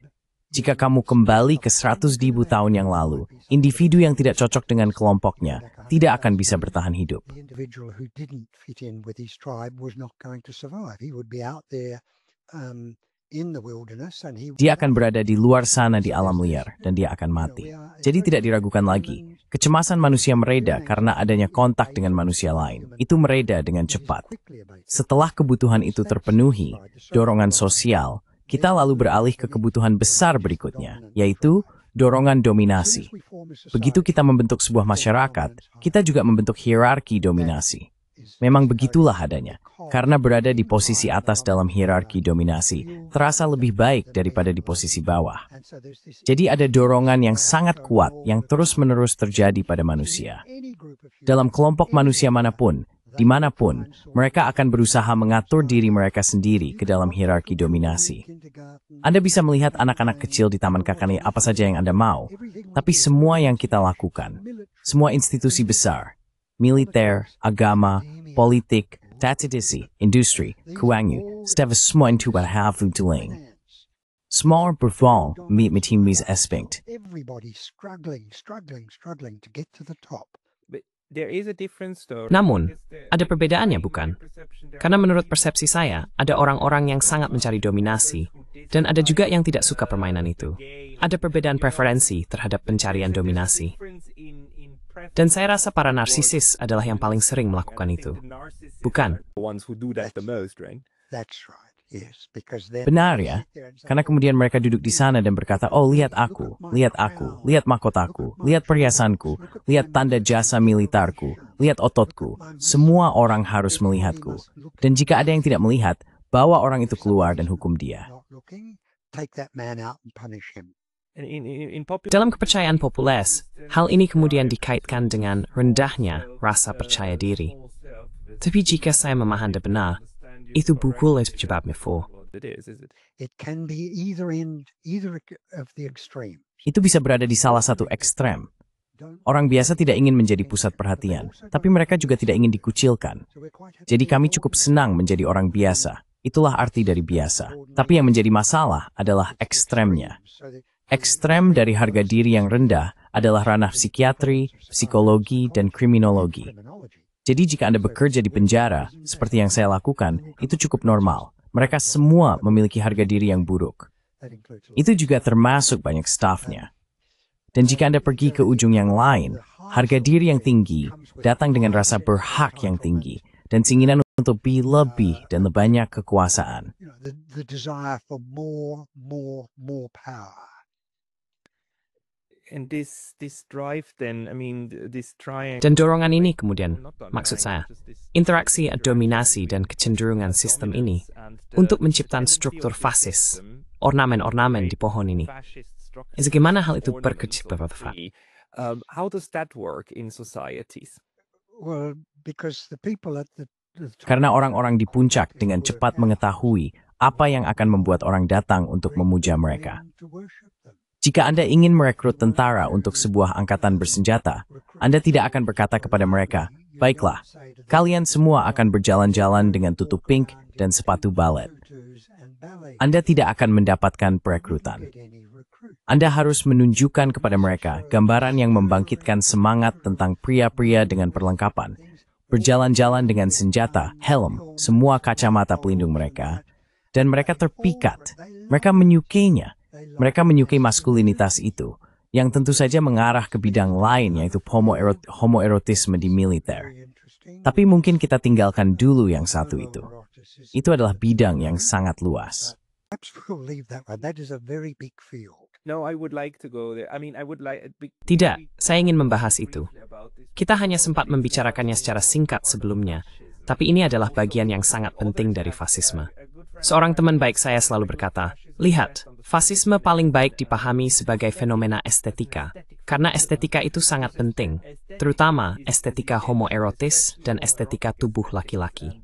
Jika kamu kembali ke 100.000 tahun yang lalu, individu yang tidak cocok dengan kelompoknya tidak akan bisa bertahan hidup. Dia akan berada di luar sana di alam liar, dan dia akan mati. Jadi tidak diragukan lagi, kecemasan manusia mereda karena adanya kontak dengan manusia lain. Itu mereda dengan cepat. Setelah kebutuhan itu terpenuhi, dorongan sosial, kita lalu beralih ke kebutuhan besar berikutnya, yaitu dorongan dominasi. Begitu kita membentuk sebuah masyarakat, kita juga membentuk hierarki dominasi. Memang begitulah adanya. Karena berada di posisi atas dalam hierarki dominasi, terasa lebih baik daripada di posisi bawah. Jadi ada dorongan yang sangat kuat yang terus-menerus terjadi pada manusia. Dalam kelompok manusia manapun, dimanapun, mereka akan berusaha mengatur diri mereka sendiri ke dalam hierarki dominasi. Anda bisa melihat anak-anak kecil di taman kakak apa saja yang Anda mau, tapi semua yang kita lakukan, semua institusi besar, militer, agama, politik, tatidisi, industri, keuangan, setiap semua itu berhubungan tulang. Semua berfungsi mit espinkt. Namun, ada perbedaannya bukan? Karena menurut persepsi saya, ada orang-orang yang sangat mencari dominasi, dan ada juga yang tidak suka permainan itu. Ada perbedaan preferensi terhadap pencarian dominasi. Dan saya rasa para narsisis adalah yang paling sering melakukan itu. Bukan? Benar ya, karena kemudian mereka duduk di sana dan berkata, oh lihat aku, lihat mahkotaku, lihat perhiasanku, lihat tanda jasa militerku, lihat ototku, semua orang harus melihatku. Dan jika ada yang tidak melihat, bawa orang itu keluar dan hukum dia. Dalam kepercayaan populer, hal ini kemudian dikaitkan dengan rendahnya rasa percaya diri. Tapi jika saya memahami benar, itu bukan sebabnya. Itu bisa berada di salah satu ekstrem. Orang biasa tidak ingin menjadi pusat perhatian, tapi mereka juga tidak ingin dikucilkan. Jadi kami cukup senang menjadi orang biasa. Itulah arti dari biasa. Tapi yang menjadi masalah adalah ekstremnya. Ekstrem dari harga diri yang rendah adalah ranah psikiatri, psikologi, dan kriminologi. Jadi jika Anda bekerja di penjara, seperti yang saya lakukan, itu cukup normal. Mereka semua memiliki harga diri yang buruk. Itu juga termasuk banyak stafnya. Dan jika Anda pergi ke ujung yang lain, harga diri yang tinggi datang dengan rasa berhak yang tinggi, dan keinginan untuk lebih dan lebih banyak kekuasaan. Dan dorongan ini kemudian, maksud saya, interaksi dominasi dan kecenderungan sistem ini untuk menciptakan struktur fasis, ornamen-ornamen di pohon ini. Bagaimana hal itu bekerja? How does that work in societies? Karena orang-orang di puncak dengan cepat mengetahui apa yang akan membuat orang datang untuk memuja mereka. Jika Anda ingin merekrut tentara untuk sebuah angkatan bersenjata, Anda tidak akan berkata kepada mereka, baiklah, kalian semua akan berjalan-jalan dengan tutup pink dan sepatu balet. Anda tidak akan mendapatkan perekrutan. Anda harus menunjukkan kepada mereka gambaran yang membangkitkan semangat tentang pria-pria dengan perlengkapan, berjalan-jalan dengan senjata, helm, semua kacamata pelindung mereka, dan mereka terpikat. Mereka menyukainya. Mereka menyukai maskulinitas itu, yang tentu saja mengarah ke bidang lain, yaitu homoerotisme di militer. Tapi mungkin kita tinggalkan dulu yang satu itu. Itu adalah bidang yang sangat luas. No, I would like to go there. I mean, I would like. Tidak, saya ingin membahas itu. Kita hanya sempat membicarakannya secara singkat sebelumnya, tapi ini adalah bagian yang sangat penting dari fasisme. Seorang teman baik saya selalu berkata, lihat, fasisme paling baik dipahami sebagai fenomena estetika, karena estetika itu sangat penting, terutama estetika homoerotis dan estetika tubuh laki-laki.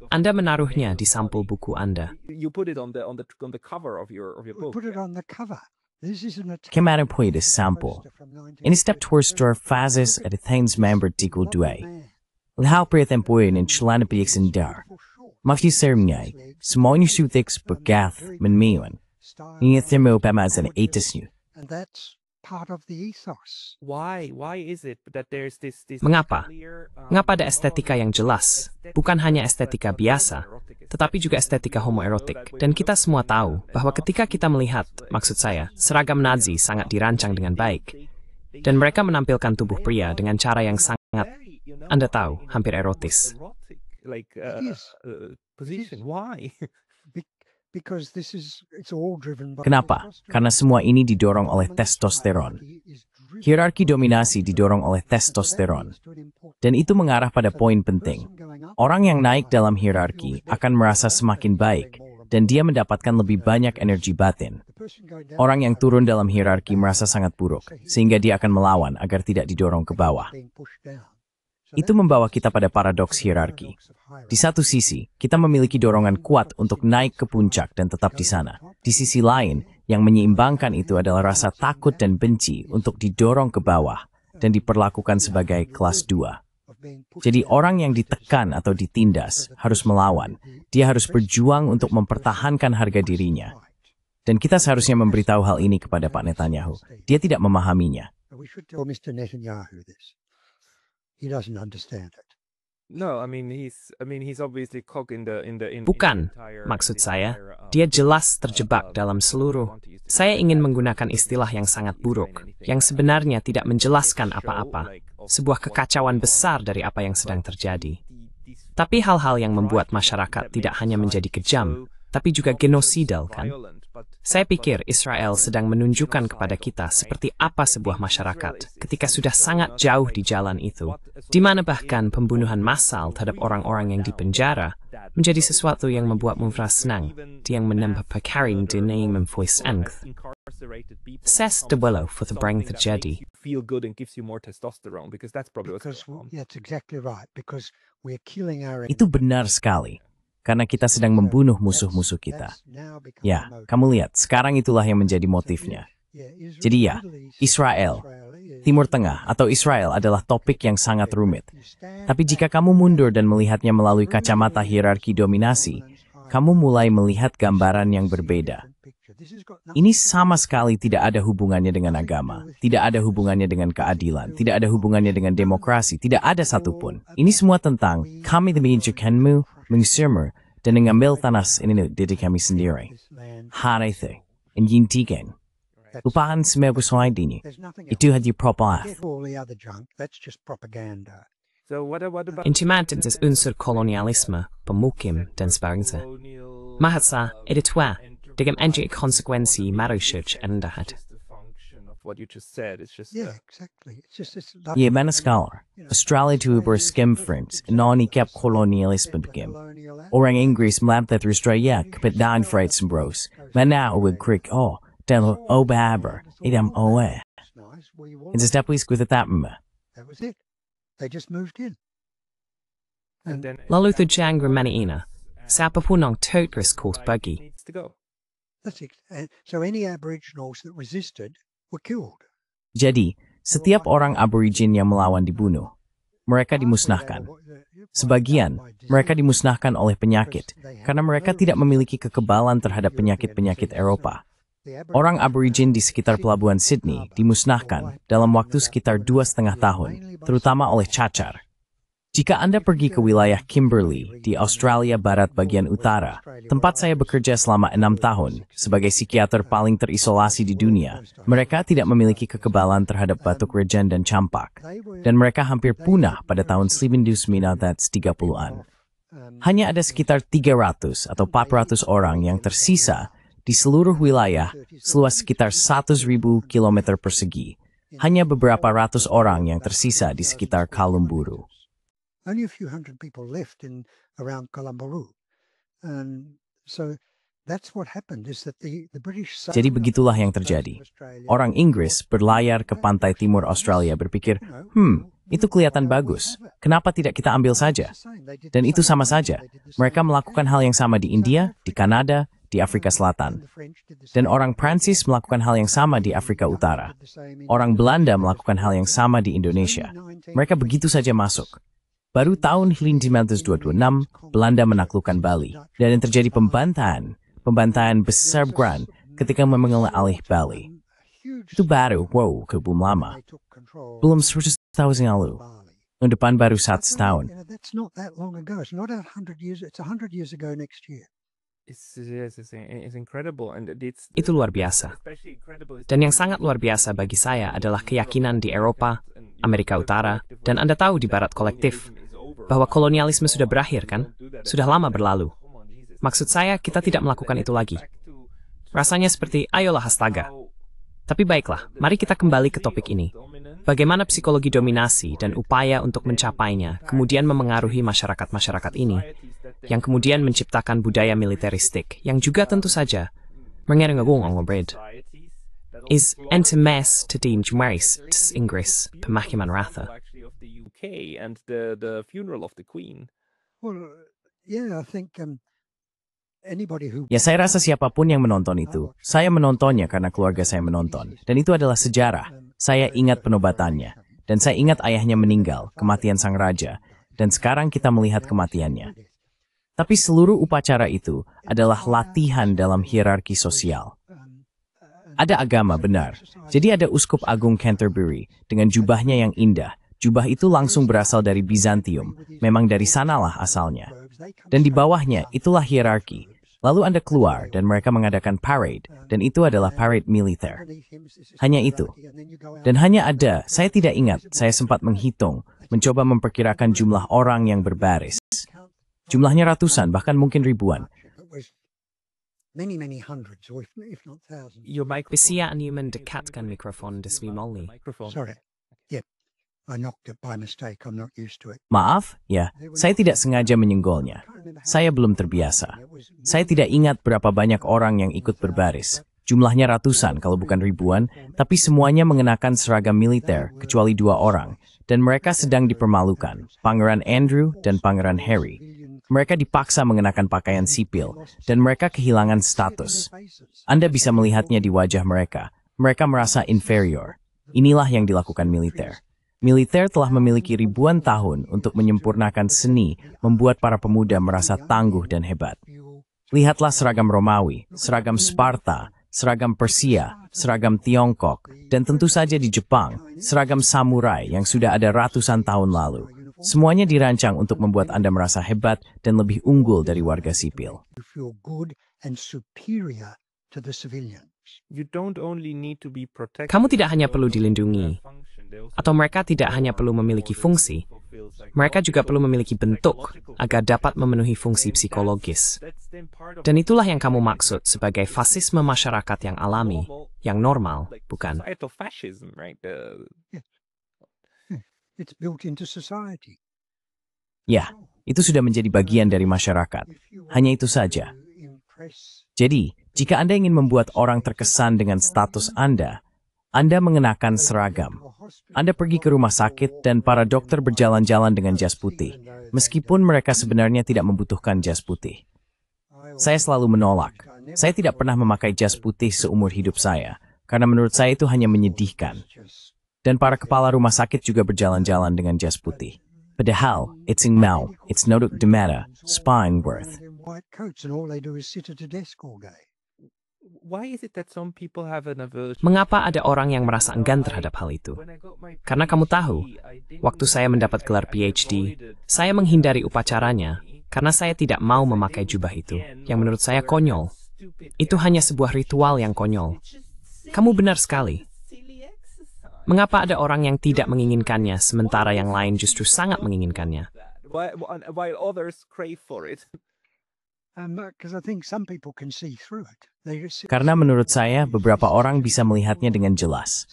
Anda menaruhnya di sampul buku Anda. You put it on the cover of your book. Put it on the cover. This is an Kemarin po ito sample. Ini step towards door phases at Athens member tikul due. Lihau priyatempoy ng chalana piyaksin dar. Makisermiyay, semuanya sutiks bagath menmiwan. Ingat themo pamazan etis nyo. And that's part of the ethos. Why is it that there's this Mengapa? clear, Mengapa ada estetika yang jelas? Bukan hanya estetika biasa, tetapi juga estetika homoerotik. Dan kita semua tahu bahwa ketika kita melihat, maksud saya, seragam Nazi sangat dirancang dengan baik. Dan mereka menampilkan tubuh pria dengan cara yang sangat, Anda tahu, hampir erotis. like Yes. position? Why? Because it's all driven by Kenapa? Karena semua ini didorong oleh testosteron. Hierarki dominasi didorong oleh testosteron. Dan itu mengarah pada poin penting. Orang yang naik dalam hierarki akan merasa semakin baik, dan dia mendapatkan lebih banyak energi batin. Orang yang turun dalam hierarki merasa sangat buruk, sehingga dia akan melawan agar tidak didorong ke bawah. Itu membawa kita pada paradoks hierarki. Di satu sisi, kita memiliki dorongan kuat untuk naik ke puncak dan tetap di sana. Di sisi lain, yang menyeimbangkan itu adalah rasa takut dan benci untuk didorong ke bawah dan diperlakukan sebagai kelas 2. Jadi orang yang ditekan atau ditindas harus melawan. Dia harus berjuang untuk mempertahankan harga dirinya. Dan kita seharusnya memberitahu hal ini kepada Pak Netanyahu. Dia tidak memahaminya. We should tell Mr. Netanyahu this. He doesn't understand it. No, I mean he's obviously caught in the Bukan, maksud saya, dia jelas terjebak dalam seluruh. Saya ingin menggunakan istilah yang sangat buruk, yang sebenarnya tidak menjelaskan apa-apa, sebuah kekacauan besar dari apa yang sedang terjadi. Tapi hal-hal yang membuat masyarakat tidak hanya menjadi kejam, tapi juga genosidal, kan? Saya pikir Israel sedang menunjukkan kepada kita seperti apa sebuah masyarakat ketika sudah sangat jauh di jalan itu, di mana bahkan pembunuhan massal terhadap orang-orang yang dipenjara menjadi sesuatu yang membuatmu merasa senang, yang menempatkan diri memvoice angst. Ses debelo for the brain terjadi. feel good and gives you more testosterone because that's probably what's Because going on. that's exactly right. Because we're killing our. Itu benar sekali. Karena kita sedang membunuh musuh-musuh kita. Ya, kamu lihat, sekarang itulah yang menjadi motifnya. Jadi ya, Israel, Timur Tengah atau Israel adalah topik yang sangat rumit. Tapi jika kamu mundur dan melihatnya melalui kacamata hierarki dominasi, kamu mulai melihat gambaran yang berbeda. Ini sama sekali tidak ada hubungannya dengan agama, tidak ada hubungannya dengan keadilan, tidak ada hubungannya dengan demokrasi, tidak ada satupun. Ini semua tentang kami menginjukanmu, mengusirmu, dan mengambil tanah ini dari kami sendiri. Hari itu, ingintikan. Lupakan semua persoalan ini. Itu hanya propaganda. All the other junk, that's just propaganda. So what about Intimatin des unsur kolonialisme, pemukim, dan sebagainya. colonial? Mahatsa, editua, dengan enjik konsekuensi marusyuj endahat. Just a function of what you just said. It's just Yeah, exactly. It's just it's like Ye mana scholar. Australia tu berskim friends, noni kap kolonialisme begim. colonial act. Orang Inggris melampat Australia kepedan frights and bros. Mana with Greek dan obaber, idam oe. It's nice. We want It's a step we squid that mma. that was it. They just moved in. and then Lalu thujang ramaniina, sa papunong totris course buggy. needs to go. That's it. And so any Aboriginals that resisted were killed. Jadi, setiap orang aborigin yang melawan dibunuh. Mereka dimusnahkan. Sebagian, mereka dimusnahkan oleh penyakit, karena mereka tidak memiliki kekebalan terhadap penyakit-penyakit Eropa. Orang aborigin di sekitar pelabuhan Sydney dimusnahkan dalam waktu sekitar 2,5 tahun, terutama oleh cacar. Jika Anda pergi ke wilayah Kimberley di Australia Barat bagian utara, tempat saya bekerja selama 6 tahun sebagai psikiater paling terisolasi di dunia, mereka tidak memiliki kekebalan terhadap batuk rejen dan campak, dan mereka hampir punah pada tahun 1930-an. Hanya ada sekitar 300 atau 400 orang yang tersisa di seluruh wilayah seluas sekitar 100.000 km persegi. Hanya beberapa ratus orang yang tersisa di sekitar Kalumburu. Only a few hundred people left in around Kalumburu, and so that's what happened. Is that the British? Jadi begitulah yang terjadi. Orang Inggris berlayar ke pantai timur Australia berpikir, itu kelihatan bagus. Kenapa tidak kita ambil saja? Dan itu sama saja. Mereka melakukan hal yang sama di India, di Kanada, di Afrika Selatan. Dan orang Prancis melakukan hal yang sama di Afrika Utara. Orang Belanda melakukan hal yang sama di Indonesia. Mereka begitu saja masuk. Baru tahun 1926, Belanda menaklukkan Bali, dan yang terjadi pembantaian besar-besaran ketika mengambil alih Bali. Itu baru, kebun lama. Belum 100 tahun yang lalu. Tahun depan baru 100 tahun. That's not that long ago. It's not 100 years. It's 100 years ago next year. It's incredible, and Itu luar biasa. Dan yang sangat luar biasa bagi saya adalah keyakinan di Eropa, Amerika Utara, dan Anda tahu di Barat kolektif, bahwa kolonialisme sudah berakhir, kan? Sudah lama berlalu. Maksud saya, kita tidak melakukan itu lagi. Rasanya seperti, ayolah astaga. Tapi baiklah, mari kita kembali ke topik ini. Bagaimana psikologi dominasi dan upaya untuk mencapainya kemudian memengaruhi masyarakat-masyarakat ini, yang kemudian menciptakan budaya militeristik, yang juga tentu saja mengenai berbeda. Is NTMS tedim Jumaris tes Inggris pemakiman rata. And the funeral of the Queen. Well, yeah, I think anybody who. Ya, saya rasa siapapun yang menonton itu, saya menontonnya karena keluarga saya menonton. Dan itu adalah sejarah. Saya ingat penobatannya. Dan saya ingat ayahnya meninggal, kematian sang raja. Dan sekarang kita melihat kematiannya. Tapi seluruh upacara itu adalah latihan dalam hierarki sosial. Ada agama, benar. Jadi ada Uskup Agung Canterbury dengan jubahnya yang indah. Jubah itu langsung berasal dari Bizantium. Memang dari sanalah asalnya. Dan di bawahnya itulah hierarki. Lalu Anda keluar dan mereka mengadakan parade, dan itu adalah parade militer. Hanya itu. Dan hanya ada, saya tidak ingat, saya sempat menghitung, mencoba memperkirakan jumlah orang yang berbaris. Jumlahnya ratusan, bahkan mungkin ribuan. Bisa Anda mendekatkan mikrofon Desmi Molly? Sorry. Yep. I knocked it by mistake. I'm not used to it. Maaf, ya, saya tidak sengaja menyenggolnya. Saya belum terbiasa. Saya tidak ingat berapa banyak orang yang ikut berbaris. Jumlahnya ratusan kalau bukan ribuan, tapi semuanya mengenakan seragam militer, kecuali 2 orang. Dan mereka sedang dipermalukan, Pangeran Andrew dan Pangeran Harry. Mereka dipaksa mengenakan pakaian sipil, dan mereka kehilangan status. Anda bisa melihatnya di wajah mereka. Mereka merasa inferior. Inilah yang dilakukan militer. Militer telah memiliki ribuan tahun untuk menyempurnakan seni, membuat para pemuda merasa tangguh dan hebat. Lihatlah seragam Romawi, seragam Sparta, seragam Persia, seragam Tiongkok, dan tentu saja di Jepang, seragam samurai yang sudah ada ratusan tahun lalu. Semuanya dirancang untuk membuat Anda merasa hebat dan lebih unggul dari warga sipil. Kamu tidak hanya perlu dilindungi, atau mereka tidak hanya perlu memiliki fungsi, mereka juga perlu memiliki bentuk agar dapat memenuhi fungsi psikologis. Dan itulah yang kamu maksud sebagai fasisme masyarakat yang alami, yang normal, bukan? Ya, itu sudah menjadi bagian dari masyarakat. Hanya itu saja. Jadi, jika Anda ingin membuat orang terkesan dengan status Anda mengenakan seragam. Anda pergi ke rumah sakit dan para dokter berjalan-jalan dengan jas putih, meskipun mereka sebenarnya tidak membutuhkan jas putih. Saya selalu menolak. Saya tidak pernah memakai jas putih seumur hidup saya, karena menurut saya itu hanya menyedihkan. Dan para kepala rumah sakit juga berjalan-jalan dengan jas putih. Padahal, it's in mau, it's noduk demata, Spineworth. why is it that some people have an aversion? Mengapa ada orang yang merasa enggan terhadap hal itu? Karena kamu tahu, waktu saya mendapat gelar PhD, saya menghindari upacaranya karena saya tidak mau memakai jubah itu, yang menurut saya konyol. Itu hanya sebuah ritual yang konyol. Kamu benar sekali. Mengapa ada orang yang tidak menginginkannya, sementara yang lain justru sangat menginginkannya? While others crave for it. Because I think some people can see through it. Karena menurut saya, beberapa orang bisa melihatnya dengan jelas.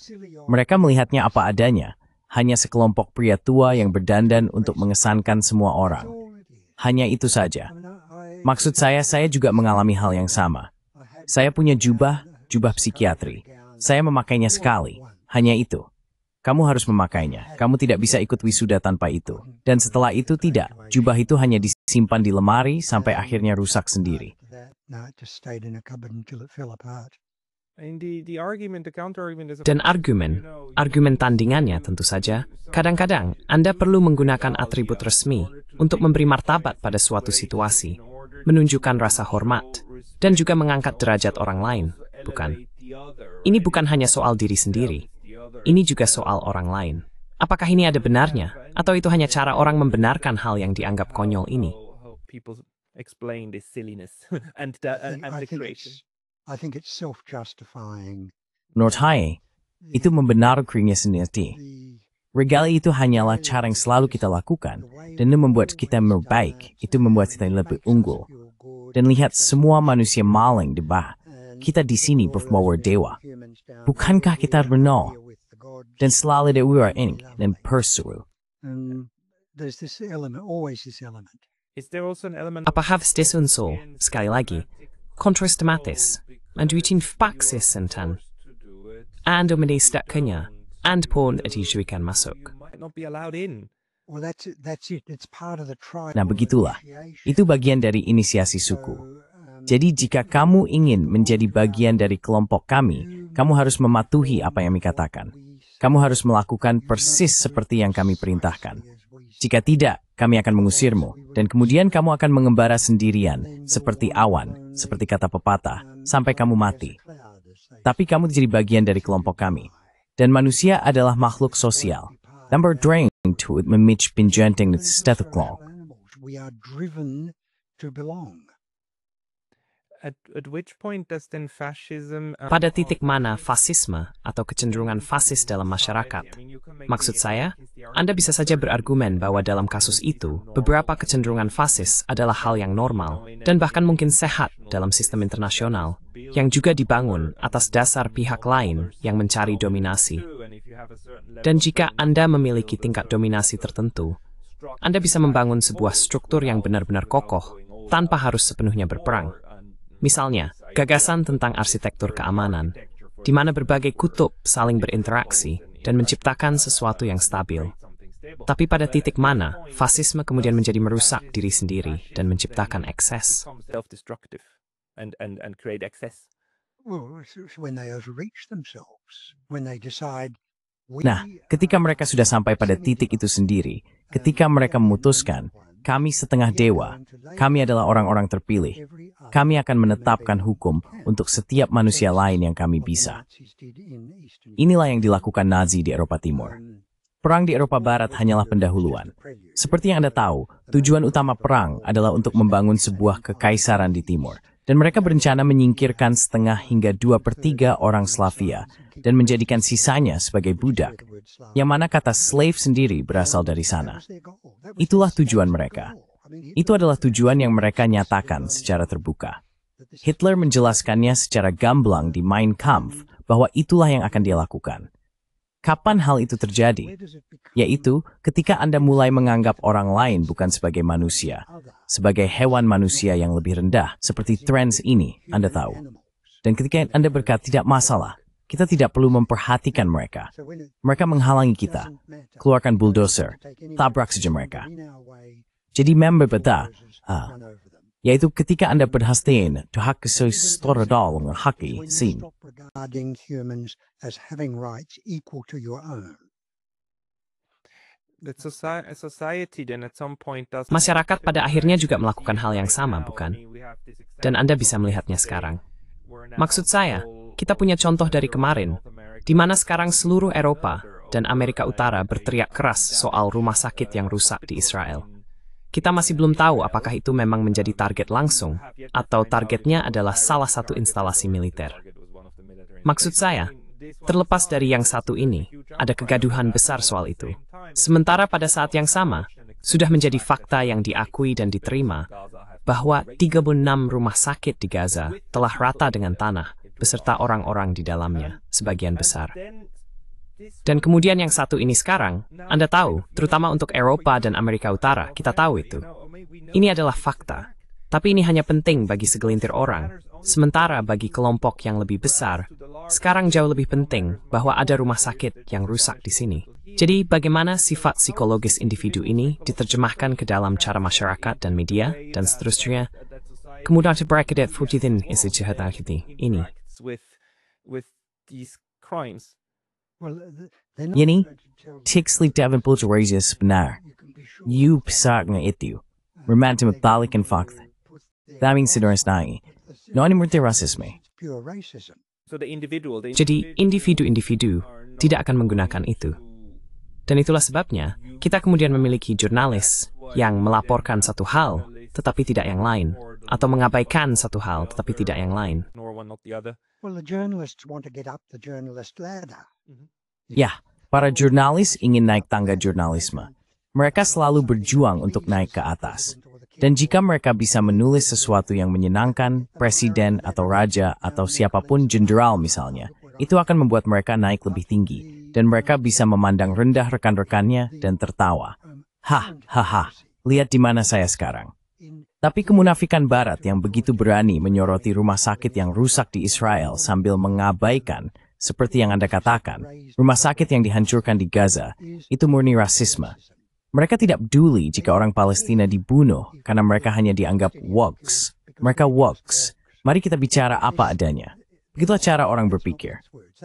Mereka melihatnya apa adanya, hanya sekelompok pria tua yang berdandan untuk mengesankan semua orang. Hanya itu saja. Maksud saya juga mengalami hal yang sama. Saya punya jubah psikiatri. Saya memakainya sekali. Hanya itu. Kamu harus memakainya. Kamu tidak bisa ikut wisuda tanpa itu. Dan setelah itu tidak. Jubah itu hanya disimpan di lemari sampai akhirnya rusak sendiri. Dan argumen tandingannya tentu saja, kadang-kadang Anda perlu menggunakan atribut resmi untuk memberi martabat pada suatu situasi, menunjukkan rasa hormat, dan juga mengangkat derajat orang lain, bukan? Ini bukan hanya soal diri sendiri, ini juga soal orang lain. Apakah ini ada benarnya, atau itu hanya cara orang membenarkan hal yang dianggap konyol ini? Explain this silliness and the creation. I think it's self-justifying. Menurut saya, itu membenarkannya sendiri. Regali itu hanyalah cara yang selalu kita lakukan, dan itu membuat kita membaik, itu membuat kita lebih unggul. Dan lihat semua manusia maling di bawah. Kita di sini bermawar dewa. Bukankah kita renal? Dan selalu dewa ini, dan perseru. There's this element, always this element. Is there also an element Apa haves this unsur, sekali lagi, kontrastematis, menduitin faksis sentan, and menistakanya, and pun dijuikan masuk. might not be allowed in? Well, that's it. It's part of the tribe. Nah begitulah, itu bagian dari inisiasi suku. Jadi jika kamu ingin menjadi bagian dari kelompok kami, kamu harus mematuhi apa yang kami katakan. Kamu harus melakukan persis seperti yang kami perintahkan. Jika tidak, kami akan mengusirmu, dan kemudian kamu akan mengembara sendirian, seperti awan, seperti kata pepatah, sampai kamu mati. Tapi kamu jadi bagian dari kelompok kami. Dan manusia adalah makhluk sosial. Dan berdraing to it memich pinjanting with stethoklo. We are driven to belong. At which point does then fascism Pada titik mana fasisme atau kecenderungan fasis dalam masyarakat? Maksud saya, Anda bisa saja berargumen bahwa dalam kasus itu, beberapa kecenderungan fasis adalah hal yang normal dan bahkan mungkin sehat dalam sistem internasional, yang juga dibangun atas dasar pihak lain yang mencari dominasi. Dan jika Anda memiliki tingkat dominasi tertentu, Anda bisa membangun sebuah struktur yang benar-benar kokoh tanpa harus sepenuhnya berperang. Misalnya, gagasan tentang arsitektur keamanan, di mana berbagai kutub saling berinteraksi dan menciptakan sesuatu yang stabil. Tapi pada titik mana, fasisme kemudian menjadi merusak diri sendiri dan menciptakan ekses. self-destructive and create excess? Well, it's when they overreach themselves, when they decide. Nah, ketika mereka sudah sampai pada titik itu sendiri, ketika mereka memutuskan, kami setengah dewa, kami adalah orang-orang terpilih, kami akan menetapkan hukum untuk setiap manusia lain yang kami bisa. Inilah yang dilakukan Nazi di Eropa Timur. Perang di Eropa Barat hanyalah pendahuluan. Seperti yang Anda tahu, tujuan utama perang adalah untuk membangun sebuah kekaisaran di Timur. Dan mereka berencana menyingkirkan setengah hingga 2/3 orang Slavia dan menjadikan sisanya sebagai budak, yang mana kata slave sendiri berasal dari sana. Itulah tujuan mereka. Itu adalah tujuan yang mereka nyatakan secara terbuka. Hitler menjelaskannya secara gamblang di Mein Kampf bahwa itulah yang akan dia lakukan. Kapan hal itu terjadi? Yaitu ketika Anda mulai menganggap orang lain bukan sebagai manusia, sebagai hewan manusia yang lebih rendah, seperti trans ini, Anda tahu. Dan ketika Anda berkata tidak masalah, kita tidak perlu memperhatikan mereka. Mereka menghalangi kita. Keluarkan bulldozer, tabrak saja mereka. Jadi member beta, yaitu ketika Anda berhastiin, tuhak kesestoradal menghaki sin. Regarding humans as having rights equal to your own. Society then at some point does. Masyarakat pada akhirnya juga melakukan hal yang sama, bukan? Dan Anda bisa melihatnya sekarang. Maksud saya, kita punya contoh dari kemarin, di mana sekarang seluruh Eropa dan Amerika Utara berteriak keras soal rumah sakit yang rusak di Israel. Kita masih belum tahu apakah itu memang menjadi target langsung, atau targetnya adalah salah satu instalasi militer. Maksud saya, terlepas dari yang satu ini, ada kegaduhan besar soal itu. Sementara pada saat yang sama, sudah menjadi fakta yang diakui dan diterima, bahwa 36 rumah sakit di Gaza telah rata dengan tanah, beserta orang-orang di dalamnya, sebagian besar. Dan kemudian yang satu ini sekarang, Anda tahu, terutama untuk Eropa dan Amerika Utara, kita tahu itu. Ini adalah fakta, tapi ini hanya penting bagi segelintir orang, sementara bagi kelompok yang lebih besar, sekarang jauh lebih penting bahwa ada rumah sakit yang rusak di sini. Jadi, bagaimana sifat psikologis individu ini diterjemahkan ke dalam cara masyarakat dan media, dan seterusnya, kemudian terbereket fujitin isi jahat ini. Ini, Tixley Davenport Reyes benar. You pisaknya itu. Romanti magbalikan fakta. Daming sinuras nai. No ini murti rasisme. Jadi, individu-individu tidak akan menggunakan itu. Dan itulah sebabnya, kita kemudian memiliki jurnalis yang melaporkan satu hal, tetapi tidak yang lain. Atau mengabaikan satu hal, tetapi tidak yang lain. Ya, para jurnalis ingin naik tangga jurnalisme. Mereka selalu berjuang untuk naik ke atas. Dan jika mereka bisa menulis sesuatu yang menyenangkan, presiden atau raja atau siapapun jenderal misalnya, itu akan membuat mereka naik lebih tinggi. Dan mereka bisa memandang rendah rekan-rekannya dan tertawa. Hahaha, lihat di mana saya sekarang. Tapi kemunafikan Barat yang begitu berani menyoroti rumah sakit yang rusak di Israel sambil mengabaikan, seperti yang Anda katakan, rumah sakit yang dihancurkan di Gaza, itu murni rasisme. Mereka tidak peduli jika orang Palestina dibunuh karena mereka hanya dianggap wogs. Mereka wogs. Mari kita bicara apa adanya. Begitulah cara orang berpikir.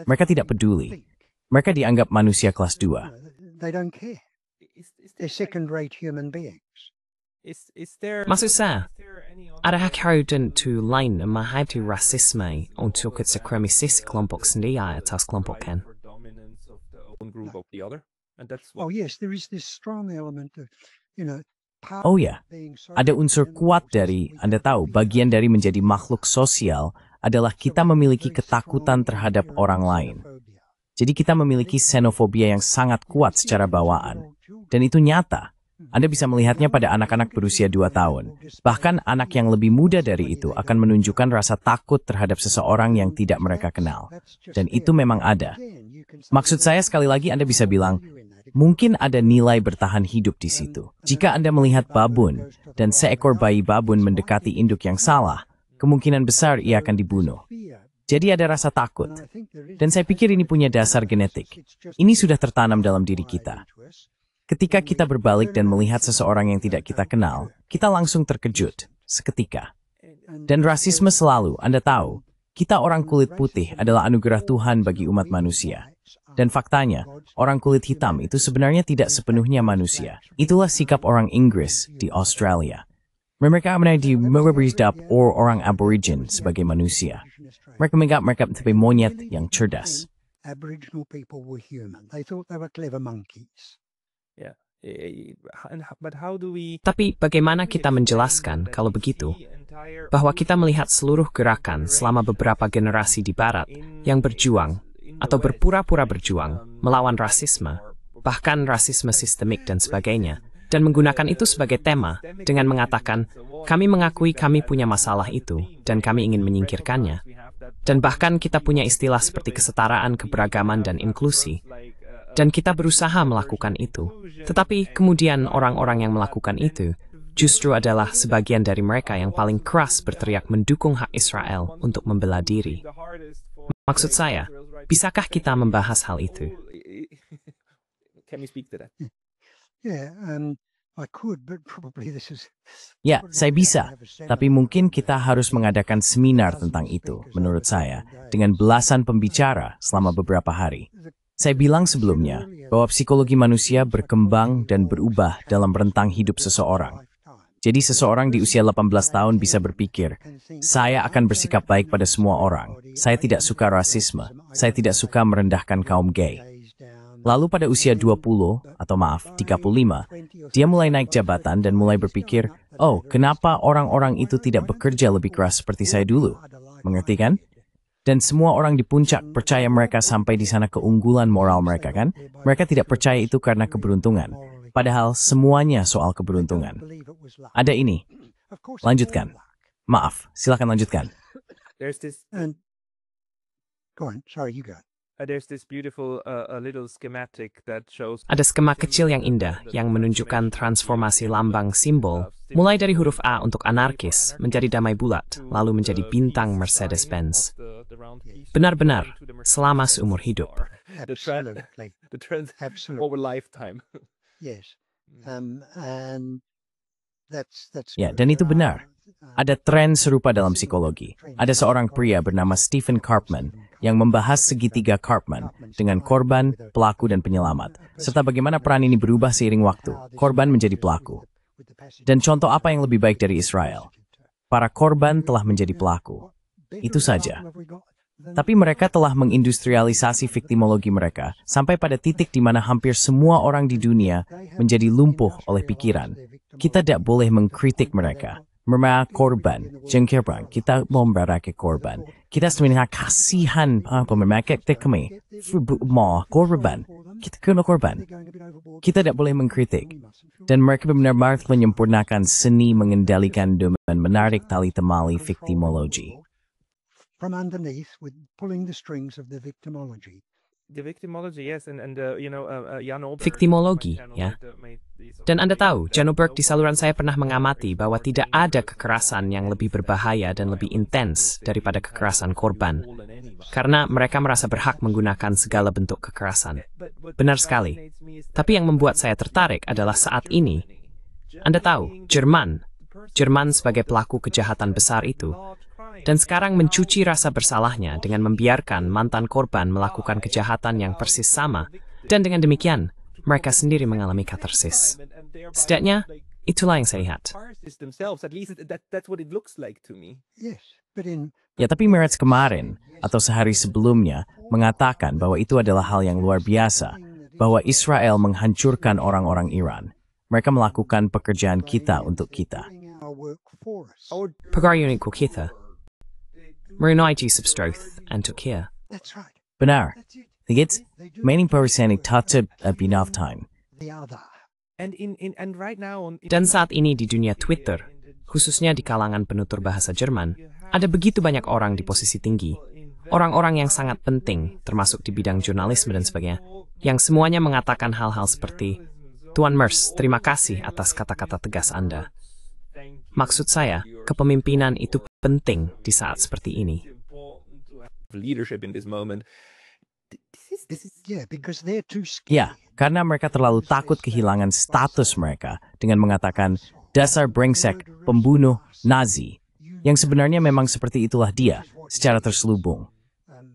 Mereka tidak peduli. Mereka dianggap manusia kelas 2. Maksud saya, adakah tentu lain menghadapi rasisme untuk supremasis kelompok sendiri atas kelompok kan? Oh ya, ada unsur kuat dari, Anda tahu, bagian dari menjadi makhluk sosial adalah kita memiliki ketakutan terhadap orang lain. Jadi kita memiliki xenofobia yang sangat kuat secara bawaan. Dan itu nyata. Anda bisa melihatnya pada anak-anak berusia 2 tahun. Bahkan anak yang lebih muda dari itu akan menunjukkan rasa takut terhadap seseorang yang tidak mereka kenal. Dan itu memang ada. Maksud saya sekali lagi Anda bisa bilang, mungkin ada nilai bertahan hidup di situ. Jika Anda melihat babun dan seekor bayi babun mendekati induk yang salah, kemungkinan besar ia akan dibunuh. Jadi ada rasa takut. Dan saya pikir ini punya dasar genetik. Ini sudah tertanam dalam diri kita. Ketika kita berbalik dan melihat seseorang yang tidak kita kenal, kita langsung terkejut, seketika. Dan rasisme selalu, Anda tahu, kita orang kulit putih adalah anugerah Tuhan bagi umat manusia. Dan faktanya, orang kulit hitam itu sebenarnya tidak sepenuhnya manusia. Itulah sikap orang Inggris di Australia. Mereka menganggap orang Aborigin sebagai manusia. Mereka menganggap mereka sebagai monyet yang cerdas. Aboriginal people were human. They thought they were clever monkeys. Tapi bagaimana kita menjelaskan kalau begitu, bahwa kita melihat seluruh gerakan selama beberapa generasi di Barat yang berjuang atau berpura-pura berjuang melawan rasisme, bahkan rasisme sistemik dan sebagainya, dan menggunakan itu sebagai tema dengan mengatakan, kami mengakui kami punya masalah itu dan kami ingin menyingkirkannya. Dan bahkan kita punya istilah seperti kesetaraan, keberagaman, dan inklusi. Dan kita berusaha melakukan itu. Tetapi kemudian orang-orang yang melakukan itu justru adalah sebagian dari mereka yang paling keras berteriak mendukung hak Israel untuk membela diri. Maksud saya, bisakah kita membahas hal itu? Ya, saya bisa. Tapi mungkin kita harus mengadakan seminar tentang itu, menurut saya, dengan belasan pembicara selama beberapa hari. Saya bilang sebelumnya bahwa psikologi manusia berkembang dan berubah dalam rentang hidup seseorang. Jadi seseorang di usia 18 tahun bisa berpikir, saya akan bersikap baik pada semua orang. Saya tidak suka rasisme. Saya tidak suka merendahkan kaum gay. Lalu pada usia 20, atau maaf, 35, dia mulai naik jabatan dan mulai berpikir, oh, kenapa orang-orang itu tidak bekerja lebih keras seperti saya dulu? Mengerti kan? Dan semua orang di puncak percaya mereka sampai di sana keunggulan moral mereka kan? Mereka tidak percaya itu karena keberuntungan. Padahal semuanya soal keberuntungan. Ada ini. Lanjutkan. Maaf, silakan lanjutkan. There's this Go on, sorry, you go. there's this beautiful a little schematic that shows Ada skema kecil yang indah yang menunjukkan transformasi lambang simbol, mulai dari huruf A untuk anarkis menjadi damai bulat, lalu menjadi bintang Mercedes-Benz. Benar-benar, selama seumur hidup. Absolutely. the trend Absolutely. over lifetime. Yes. And that's Ya, good. dan itu benar. There Ada tren serupa dalam psikologi. Ada seorang pria bernama Stephen Karpman yang membahas segitiga Karpman dengan korban, pelaku, dan penyelamat, serta bagaimana peran ini berubah seiring waktu. Korban menjadi pelaku. Dan contoh apa yang lebih baik dari Israel? Para korban telah menjadi pelaku. Itu saja. Tapi mereka telah mengindustrialisasi viktimologi mereka sampai pada titik di mana hampir semua orang di dunia menjadi lumpuh oleh pikiran. Kita tidak boleh mengkritik mereka. Mereka korban, jengkerbang, kita memberaki korban. Kita sebenarnya kasihan mereka kami. Mau korban, kita kena korban. Kita tidak boleh mengkritik. Dan mereka benar-benar menyempurnakan seni mengendalikan dan menarik tali temali viktimologi. from underneath with pulling the strings of the victimology. The victimology, yes, and Jan Oberg, Victimology, my channel, ya. made these Dan Anda tahu, Jan Oberg di saluran saya pernah mengamati bahwa tidak ada kekerasan yang lebih berbahaya dan lebih intens daripada kekerasan korban. Karena mereka merasa berhak menggunakan segala bentuk kekerasan. Benar sekali. Tapi yang membuat saya tertarik adalah saat ini. Anda tahu, Jerman sebagai pelaku kejahatan besar itu, dan sekarang mencuci rasa bersalahnya dengan membiarkan mantan korban melakukan kejahatan yang persis sama, dan dengan demikian, mereka sendiri mengalami katarsis. Setidaknya, itulah yang saya lihat. themselves, at least that's what it looks like to me. Yes, but in Ya, tapi Meretz kemarin, atau sehari sebelumnya, mengatakan bahwa itu adalah hal yang luar biasa, bahwa Israel menghancurkan orang-orang Iran. Mereka melakukan pekerjaan kita untuk kita. doing our work for us. Pagayunin ko kita. Marinai substroth and tukir. That's right. Benar. That's it. Higits, many percent tatib abinav time. The other. And and right now on Dan saat ini di dunia Twitter, khususnya di kalangan penutur bahasa Jerman, ada begitu banyak orang di posisi tinggi. Orang-orang yang sangat penting, termasuk di bidang jurnalisme dan sebagainya, yang semuanya mengatakan hal-hal seperti, Tuan Mers, terima kasih atas kata-kata tegas Anda. Maksud saya, kepemimpinan itu penting di saat seperti ini. leadership in this moment. This is Yeah, because they're too scared. Ya, karena mereka terlalu takut kehilangan status mereka dengan mengatakan dasar brengsek, pembunuh, Nazi. Yang sebenarnya memang seperti itulah dia, secara terselubung.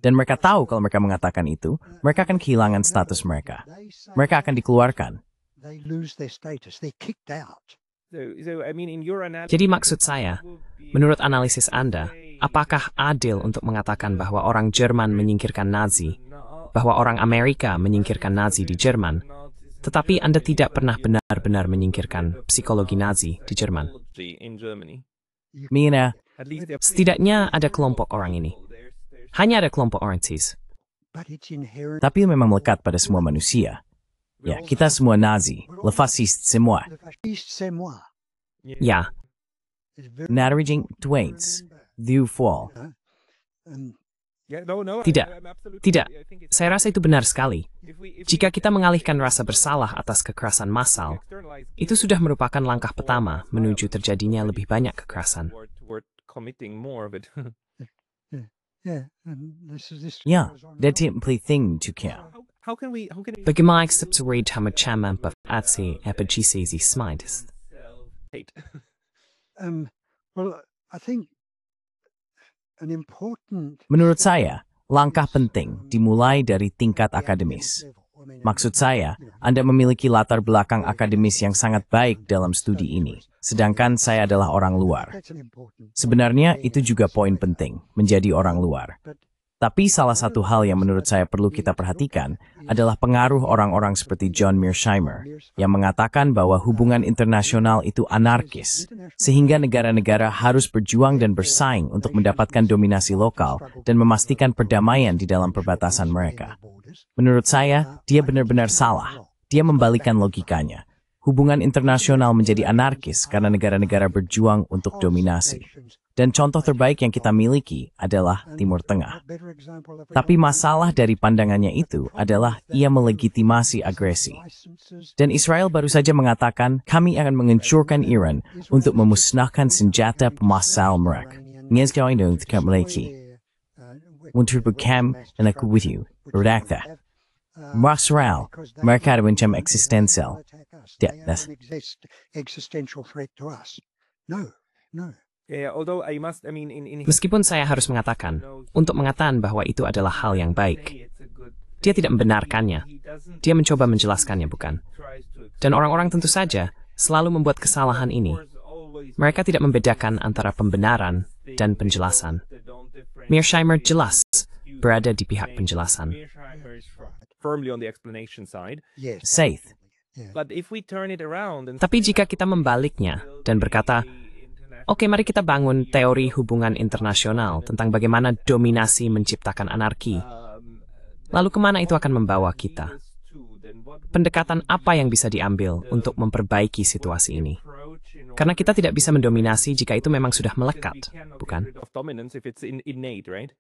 Dan mereka tahu kalau mereka mengatakan itu, mereka akan kehilangan status mereka. Mereka akan dikeluarkan. They lose their status. They're kicked out. so I mean in your analysis. Jadi maksud saya, menurut analisis Anda, apakah adil untuk mengatakan bahwa orang Jerman menyingkirkan Nazi, bahwa orang Amerika menyingkirkan Nazi di Jerman, tetapi Anda tidak pernah benar-benar menyingkirkan psikologi Nazi di Jerman? in Germany. Mina, At least Setidaknya ada kelompok orang ini. Hanya ada kelompok orang cis. But it's inherent. tapi memang melekat pada semua manusia. Ya, kita semua Nazi, le fasciste semua. Le fasciste, c'est moi. Ya, It's very Narijing Twains, du fall. yeah, no, Tidak. I'm absolutely- Tidak. I think it's- Saya rasa itu benar sekali. if we Jika kita mengalihkan rasa bersalah atas kekerasan massal, externalize itu sudah merupakan langkah pertama menuju terjadinya lebih banyak kekerasan. toward committing more of it. yeah. And this Ja, goes on det and är en thing to care. how can we Bagaimana subsidi hamachama berarti epigisi smites? hate? Well, I think an important Menurut saya, langkah penting dimulai dari tingkat akademis. Maksud saya, Anda memiliki latar belakang akademis yang sangat baik dalam studi ini, sedangkan saya adalah orang luar. Sebenarnya itu juga poin penting, menjadi orang luar. Tapi salah satu hal yang menurut saya perlu kita perhatikan adalah pengaruh orang-orang seperti John Mearsheimer yang mengatakan bahwa hubungan internasional itu anarkis, sehingga negara-negara harus berjuang dan bersaing untuk mendapatkan dominasi lokal dan memastikan perdamaian di dalam perbatasan mereka. Menurut saya, dia benar-benar salah. Dia membalikkan logikanya. Hubungan internasional menjadi anarkis karena negara-negara berjuang untuk dominasi. Dan contoh terbaik yang kita miliki adalah Timur Tengah. Tapi masalah dari pandangannya itu adalah ia melegitimasi agresi. Dan Israel baru saja mengatakan kami akan menghancurkan Iran untuk memusnahkan senjata pemassal mereka. Ngezgau itu tidak memiliki. Untuk bekam dan aku with redakta. Masral, mereka ada mencam eksistensial. Existential threat to us. No. Yeah, although I mean, in Meskipun saya harus mengatakan, untuk mengatakan bahwa itu adalah hal yang baik, dia tidak membenarkannya. Dia mencoba menjelaskannya, bukan? Dan orang-orang tentu saja selalu membuat kesalahan ini. Mereka tidak membedakan antara pembenaran dan penjelasan. Mearsheimer jelas berada di pihak penjelasan. firmly on the explanation side. Saith. But if we turn it around and Tapi jika kita membaliknya dan berkata, oke, mari kita bangun teori hubungan internasional tentang bagaimana dominasi menciptakan anarki. Lalu kemana itu akan membawa kita? Pendekatan apa yang bisa diambil untuk memperbaiki situasi ini? Karena kita tidak bisa mendominasi jika itu memang sudah melekat, bukan? of dominance if it's innate, right?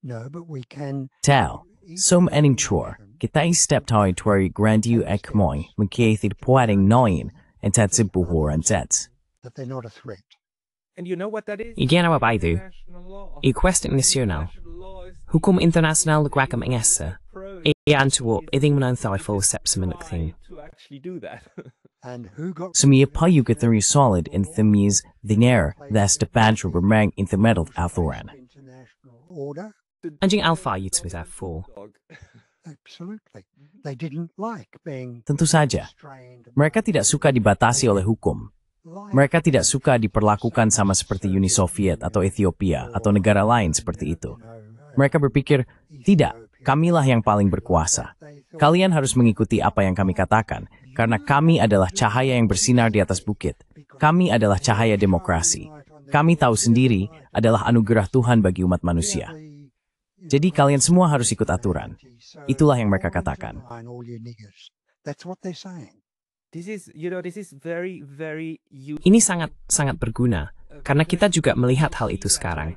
No, but we can. Tao, som ening chor, kita step toy tuari grandiu ek moi, mkaithid poating noin, and tatsi buhor and tats. That they're not a threat. And you know what that is? I ginawa ba ito? I kwestiyon nasyonal. Hukum international gwakam ingesa. Iyan tuwop, iding manan thawai full steps thing. To actually do that. And who got Sumia payugathuri solid in thimis thinair that's the banjo remang in the metal athoran. international order? Anjing alpha yits with that four. Absolutely. They didn't like being Tentu saja, strained. mereka tidak suka dibatasi oleh hukum. Mereka tidak suka diperlakukan sama seperti Uni Soviet atau Ethiopia atau negara lain seperti itu. Mereka berpikir, tidak, kamilah yang paling berkuasa. Kalian harus mengikuti apa yang kami katakan, karena kami adalah cahaya yang bersinar di atas bukit. Kami adalah cahaya demokrasi. Kami tahu sendiri adalah anugerah Tuhan bagi umat manusia. Jadi kalian semua harus ikut aturan. Itulah yang mereka katakan. All you niggers. That's what they're saying. This is very, very useful. Ini sangat berguna, karena kita juga melihat hal itu sekarang.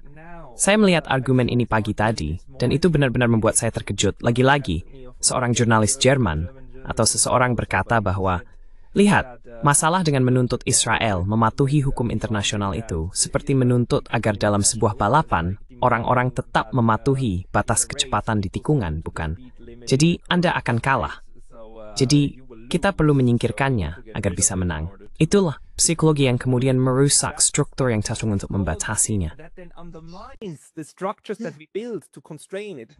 Saya melihat argumen ini pagi tadi, dan itu benar-benar membuat saya terkejut. Lagi-lagi, seorang jurnalis Jerman atau seseorang berkata bahwa, lihat, masalah dengan menuntut Israel mematuhi hukum internasional itu seperti menuntut agar dalam sebuah balapan, orang-orang tetap mematuhi batas kecepatan di tikungan, bukan? Jadi, Anda akan kalah. Jadi, kita perlu menyingkirkannya agar bisa menang. Itulah psikologi yang kemudian merusak struktur yang cenderung untuk membatasinya. That then undermines the structures that we build to constrain it.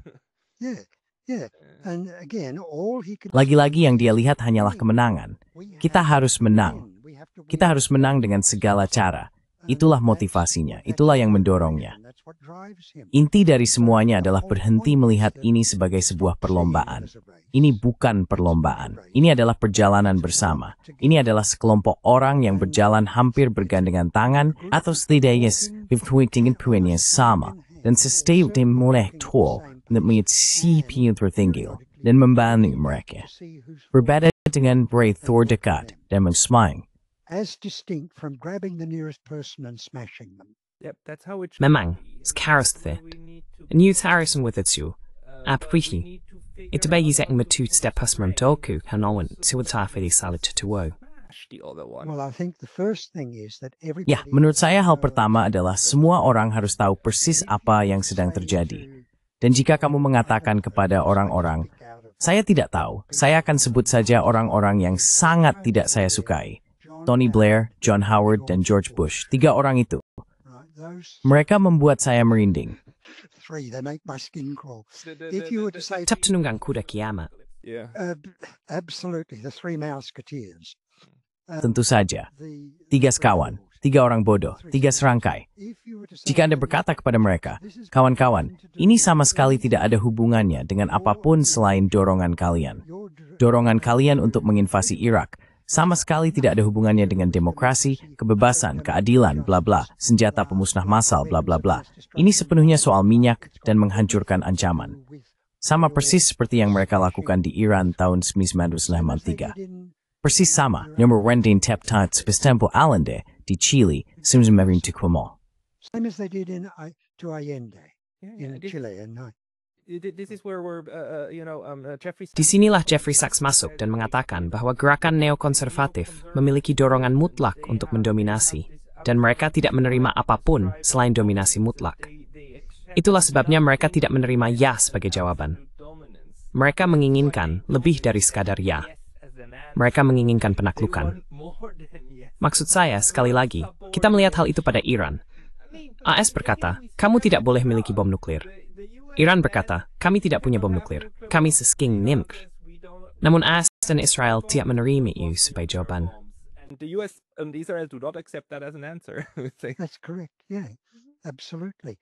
Yeah. And again, all he could. Lagi-lagi yang dia lihat hanyalah kemenangan. Kita harus menang. Kita harus menang dengan segala cara. Itulah motivasinya, itulah yang mendorongnya. That's what drives him. Inti dari semuanya adalah berhenti melihat ini sebagai sebuah perlombaan. Ini bukan perlombaan. Ini adalah perjalanan bersama. Ini adalah sekelompok orang yang berjalan hampir bergandengan tangan atau setidaknya berkepentingan punya sama dan setiap mulai tol dan melihat si tertinggal dan membantu mereka. Berbeda dengan Thor dekat dan mensmang. As distinct from grabbing the nearest person and smashing them. Yep, that's how it should Memang, be. sekarang We itu. need to New Harrison with its you. Appreciate. we need to figure Itu out bagi how zek to step husmam toku kanawan siwatafi di salit tuwo. smash the other one. Well, I think the first thing is that everybody. Ya, menurut saya hal pertama adalah semua orang harus tahu persis apa yang sedang terjadi. Dan jika kamu mengatakan kepada orang-orang, saya tidak tahu, saya akan sebut saja orang-orang yang sangat tidak saya sukai. Tony Blair, John Howard, dan George Bush. 3 orang itu. Right, those Mereka membuat saya merinding. three, they make my skin crawl. If you were to say Tap tunungang kuda kiamat. Yeah. Absolutely, the Three Musketeers. Tentu saja, 3 sekawan, 3 orang bodoh, 3 serangkai. Jika Anda berkata kepada mereka, kawan-kawan, ini sama sekali tidak ada hubungannya dengan apapun selain dorongan kalian. Dorongan kalian untuk menginvasi Irak sama sekali tidak ada hubungannya dengan demokrasi, kebebasan, keadilan, bla bla, senjata pemusnah massal, bla bla bla. Ini sepenuhnya soal minyak dan menghancurkan ancaman. Sama persis seperti yang mereka lakukan di Iran tahun 1993. Persis sama, yang teptat sebestempo Allende di Chile 1994. Same as they did to Allende in Chile. This is where Jeffrey. Disinilah Jeffrey Sachs masuk dan mengatakan bahwa gerakan neokonservatif memiliki dorongan mutlak untuk mendominasi, dan mereka tidak menerima apapun selain dominasi mutlak. Itulah sebabnya mereka tidak menerima ya sebagai jawaban. Mereka menginginkan lebih dari sekadar ya. Mereka menginginkan penaklukan. Maksud saya, sekali lagi, kita melihat hal itu pada Iran. AS berkata, kamu tidak boleh memiliki bom nuklir. Iran berkata, kami tidak punya bom nuklir. Kami sesking nimk. Namun AS dan Israel tidak menerima itu sebagai jawaban. The US and Israel do not accept that as an answer. That's correct. Yeah, absolutely.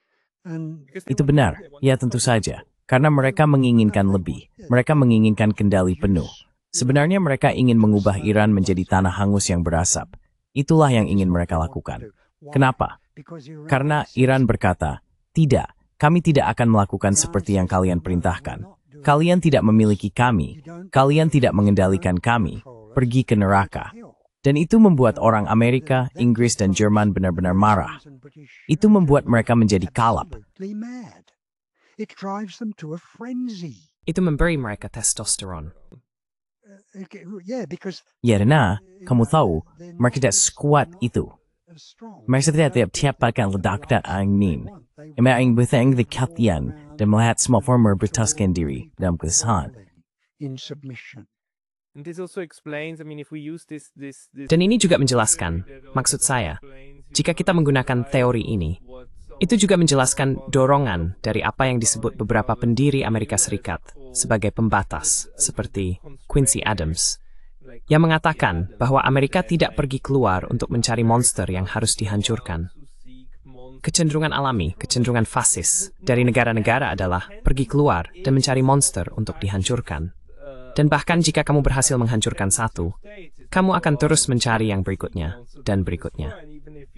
Itu benar, ya tentu saja. Karena mereka menginginkan lebih. Mereka menginginkan kendali penuh. Sebenarnya mereka ingin mengubah Iran menjadi tanah hangus yang berasap. Itulah yang ingin mereka lakukan. Kenapa? Karena Iran berkata, tidak, kami tidak akan melakukan seperti yang kalian perintahkan. Kalian tidak memiliki kami. Kalian tidak mengendalikan kami. Pergi ke neraka. Dan itu membuat orang Amerika, Inggris, dan Jerman benar-benar marah. Itu membuat mereka menjadi kalap. Itu memberi mereka testosteron. Ya, karena kamu tahu, mereka tidak sekuat itu. Mereka tidak tiap-tiapkan ledak dan angin. Mereka ingin berteng di kalian dan melihat semua former bertaskan diri dalam kesahan. Dan ini juga menjelaskan, maksud saya, jika kita menggunakan teori ini, itu juga menjelaskan dorongan dari apa yang disebut beberapa pendiri Amerika Serikat sebagai pembatas, seperti Quincy Adams, yang mengatakan bahwa Amerika tidak pergi keluar untuk mencari monster yang harus dihancurkan. Kecenderungan alami, kecenderungan fasis dari negara-negara adalah pergi keluar dan mencari monster untuk dihancurkan. Dan bahkan jika kamu berhasil menghancurkan satu, kamu akan terus mencari yang berikutnya dan berikutnya.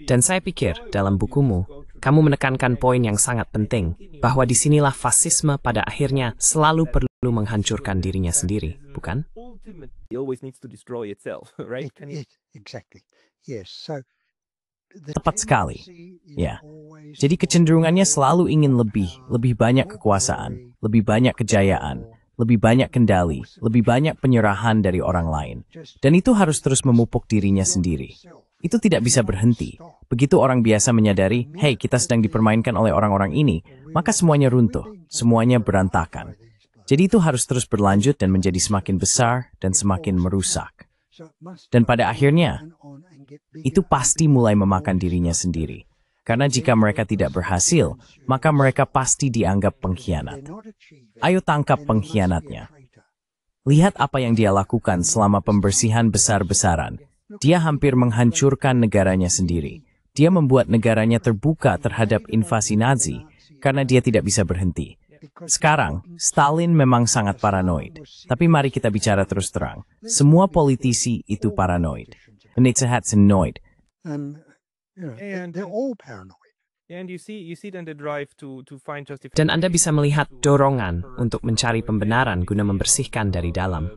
Dan saya pikir dalam bukumu, kamu menekankan poin yang sangat penting, bahwa disinilah fasisme pada akhirnya selalu perlu menghancurkan dirinya sendiri, bukan? Tepat sekali. Ya. Jadi kecenderungannya selalu ingin lebih banyak kekuasaan, lebih banyak kejayaan, lebih banyak kendali, lebih banyak penyerahan dari orang lain. Dan itu harus terus memupuk dirinya sendiri. Itu tidak bisa berhenti. Begitu orang biasa menyadari, hey, kita sedang dipermainkan oleh orang-orang ini, maka semuanya runtuh, semuanya berantakan. Jadi itu harus terus berlanjut dan menjadi semakin besar dan semakin merusak. Dan pada akhirnya, itu pasti mulai memakan dirinya sendiri. Karena jika mereka tidak berhasil, maka mereka pasti dianggap pengkhianat. Ayo tangkap pengkhianatnya. Lihat apa yang dia lakukan selama pembersihan besar-besaran. Dia hampir menghancurkan negaranya sendiri. Dia membuat negaranya terbuka terhadap invasi Nazi karena dia tidak bisa berhenti. Sekarang, Stalin memang sangat paranoid. Tapi mari kita bicara terus terang. Semua politisi itu paranoid. Annoyed. Dan Anda bisa melihat dorongan untuk mencari pembenaran guna membersihkan dari dalam.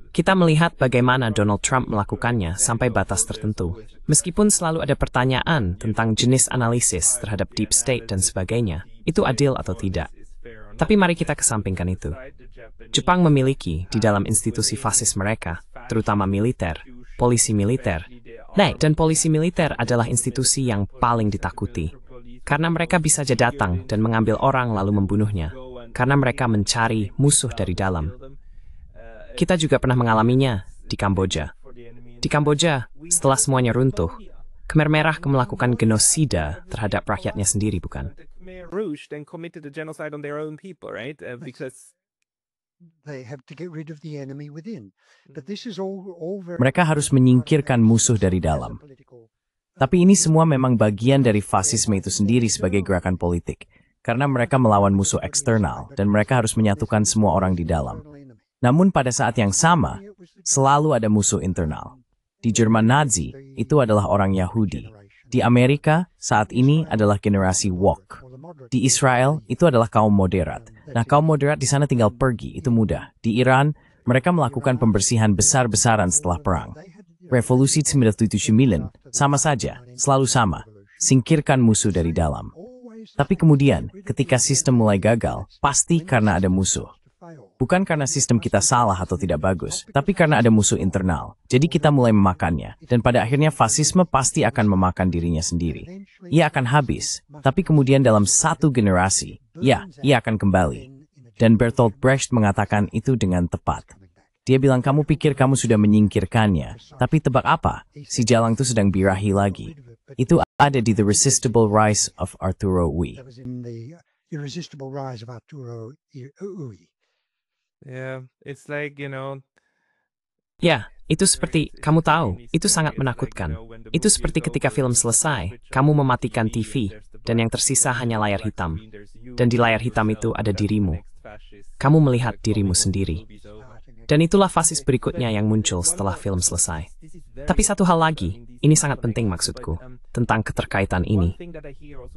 Kita melihat bagaimana Donald Trump melakukannya sampai batas tertentu. Meskipun selalu ada pertanyaan tentang jenis analisis terhadap deep state dan sebagainya, itu adil atau tidak. Tapi mari kita kesampingkan itu. Jepang memiliki di dalam institusi fasis mereka, terutama militer, polisi militer. Dan polisi militer adalah institusi yang paling ditakuti. Karena mereka bisa saja datang dan mengambil orang lalu membunuhnya. Karena mereka mencari musuh dari dalam. Kita juga pernah mengalaminya di Kamboja. Di Kamboja, setelah semuanya runtuh, Khmer Merah melakukan genosida terhadap rakyatnya sendiri, bukan? they have to get rid of the enemy within. But this is all very Mereka harus menyingkirkan musuh dari dalam. Tapi ini semua memang bagian dari fasisme itu sendiri sebagai gerakan politik. Karena mereka melawan musuh eksternal dan mereka harus menyatukan semua orang di dalam. Namun pada saat yang sama, selalu ada musuh internal. Di Jerman Nazi, itu adalah orang Yahudi. Di Amerika, saat ini adalah generasi woke. Di Israel, itu adalah kaum moderat. Nah, kaum moderat di sana tinggal pergi, itu mudah. Di Iran, mereka melakukan pembersihan besar-besaran setelah perang. Revolusi 1979, sama saja, selalu sama. Singkirkan musuh dari dalam. Tapi kemudian, ketika sistem mulai gagal, pasti karena ada musuh. Bukan karena sistem kita salah atau tidak bagus, tapi karena ada musuh internal. Jadi kita mulai memakannya, dan pada akhirnya fasisme pasti akan memakan dirinya sendiri. Ia akan habis, tapi kemudian dalam satu generasi, ia akan kembali. Dan Bertolt Brecht mengatakan itu dengan tepat. Dia bilang, kamu pikir kamu sudah menyingkirkannya, tapi tebak apa? Si jalang itu sedang birahi lagi. Itu ada di The Irresistible Rise of Arturo Ui. That was in the Irresistible Rise of Arturo Ui. Yeah, it's like, Ya, itu seperti, kamu tahu, itu sangat menakutkan. Itu seperti ketika film selesai, kamu mematikan TV, dan yang tersisa hanya layar hitam. Dan di layar hitam itu ada dirimu. Kamu melihat dirimu sendiri. Dan itulah fasis berikutnya yang muncul setelah film selesai. Tapi satu hal lagi, ini sangat penting maksudku, tentang keterkaitan ini.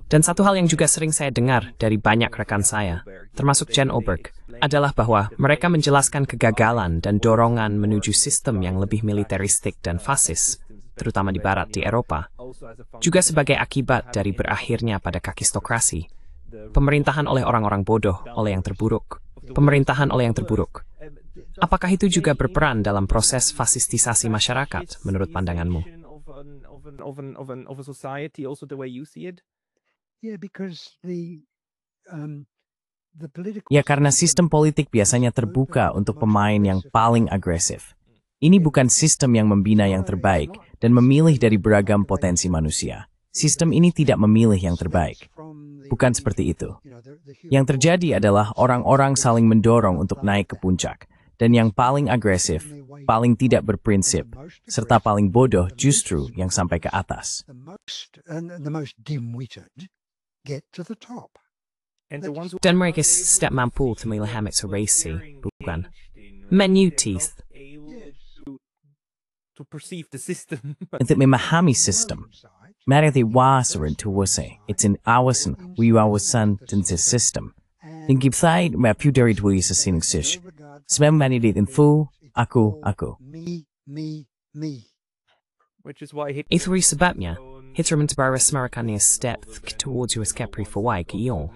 Dan satu hal yang juga sering saya dengar dari banyak rekan saya, termasuk Jan Oberg, adalah bahwa mereka menjelaskan kegagalan dan dorongan menuju sistem yang lebih militeristik dan fasis, terutama di barat di Eropa, juga sebagai akibat dari berakhirnya pada kakistokrasi, pemerintahan oleh orang-orang bodoh, oleh yang terburuk, pemerintahan oleh yang terburuk. Apakah itu juga berperan dalam proses fasistisasi masyarakat, menurut pandanganmu? Of a society, also the way you see it? Yeah, because the political Ya, karena sistem politik biasanya terbuka untuk pemain yang paling agresif. Ini bukan sistem yang membina yang terbaik dan memilih dari beragam potensi manusia. Sistem ini tidak memilih yang terbaik. Bukan seperti itu. Yang terjadi adalah orang-orang saling mendorong untuk naik ke puncak. Dan yang paling agresif, paling tidak berprinsip, serta paling bodoh justru yang sampai ke atas. the most dim-witted get to the top. And the ones who Dan mereka tidak mampu memilih eksorasi, bukan? Menu teeth. to perceive the system. Untuk memahami sistem, mereka wawasan tuwase, it's in awasan, wiwawasan dan sistem. Yang kita mapu dari dua sesining sish. Sebab manidit info, aku. Me. Which is why Itu sebabnya, Hitler menyebarkan semarakannya step towards US Capri for Y ke Ion.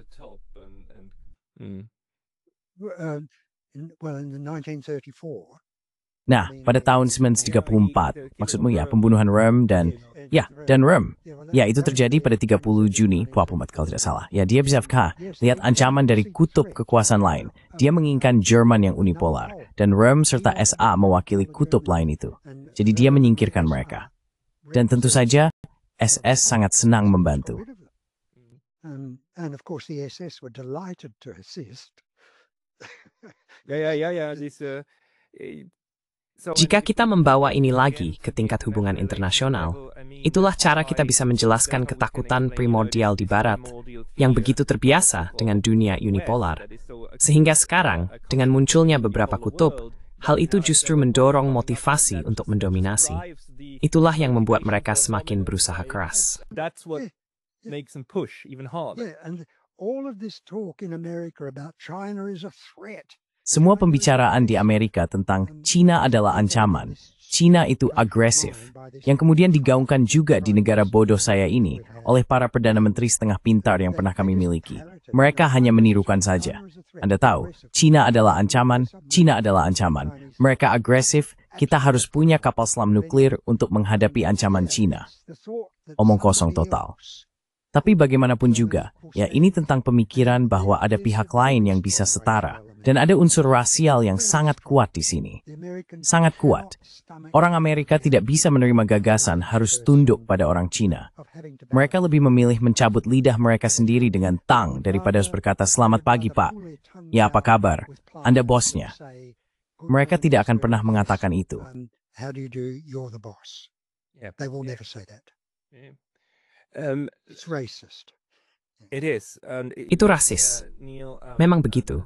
Well, in the 1934, Nah, pada tahun 1934, maksudmu ya, pembunuhan Röhm dan Röhm. Ya, itu terjadi pada 30 Juni 24 kalau tidak salah. Ya, dia bisa lihat ancaman dari kutub kekuasaan lain. Dia menginginkan Jerman yang unipolar, dan Röhm serta SA mewakili kutub lain itu. Jadi dia menyingkirkan mereka. Dan tentu saja, SS sangat senang membantu. and of course the SS were delighted to assist. Yeah. Jika kita membawa ini lagi ke tingkat hubungan internasional, itulah cara kita bisa menjelaskan ketakutan primordial di Barat, yang begitu terbiasa dengan dunia unipolar. Sehingga sekarang, dengan munculnya beberapa kutub, hal itu justru mendorong motivasi untuk mendominasi. Itulah yang membuat mereka semakin berusaha keras. That's what makes them push even harder. Yeah, and all of this talk in America about China is a threat. Semua pembicaraan di Amerika tentang Cina adalah ancaman. Cina itu agresif, yang kemudian digaungkan juga di negara bodoh saya ini oleh para Perdana Menteri setengah pintar yang pernah kami miliki. Mereka hanya menirukan saja. Anda tahu, Cina adalah ancaman, Mereka agresif, kita harus punya kapal selam nuklir untuk menghadapi ancaman Cina. Omong kosong total. Tapi bagaimanapun juga, ya ini tentang pemikiran bahwa ada pihak lain yang bisa setara, Dan ada unsur rasial yang sangat kuat di sini. Sangat kuat. Orang Amerika tidak bisa menerima gagasan harus tunduk pada orang Cina. Mereka lebih memilih mencabut lidah mereka sendiri dengan tang daripada harus berkata, "Selamat pagi, Pak. Ya, apa kabar? Anda bosnya." Mereka tidak akan pernah mengatakan itu. How do you do? You're the boss. They will never say that. It's racist. It is. Itu rasis. Memang begitu.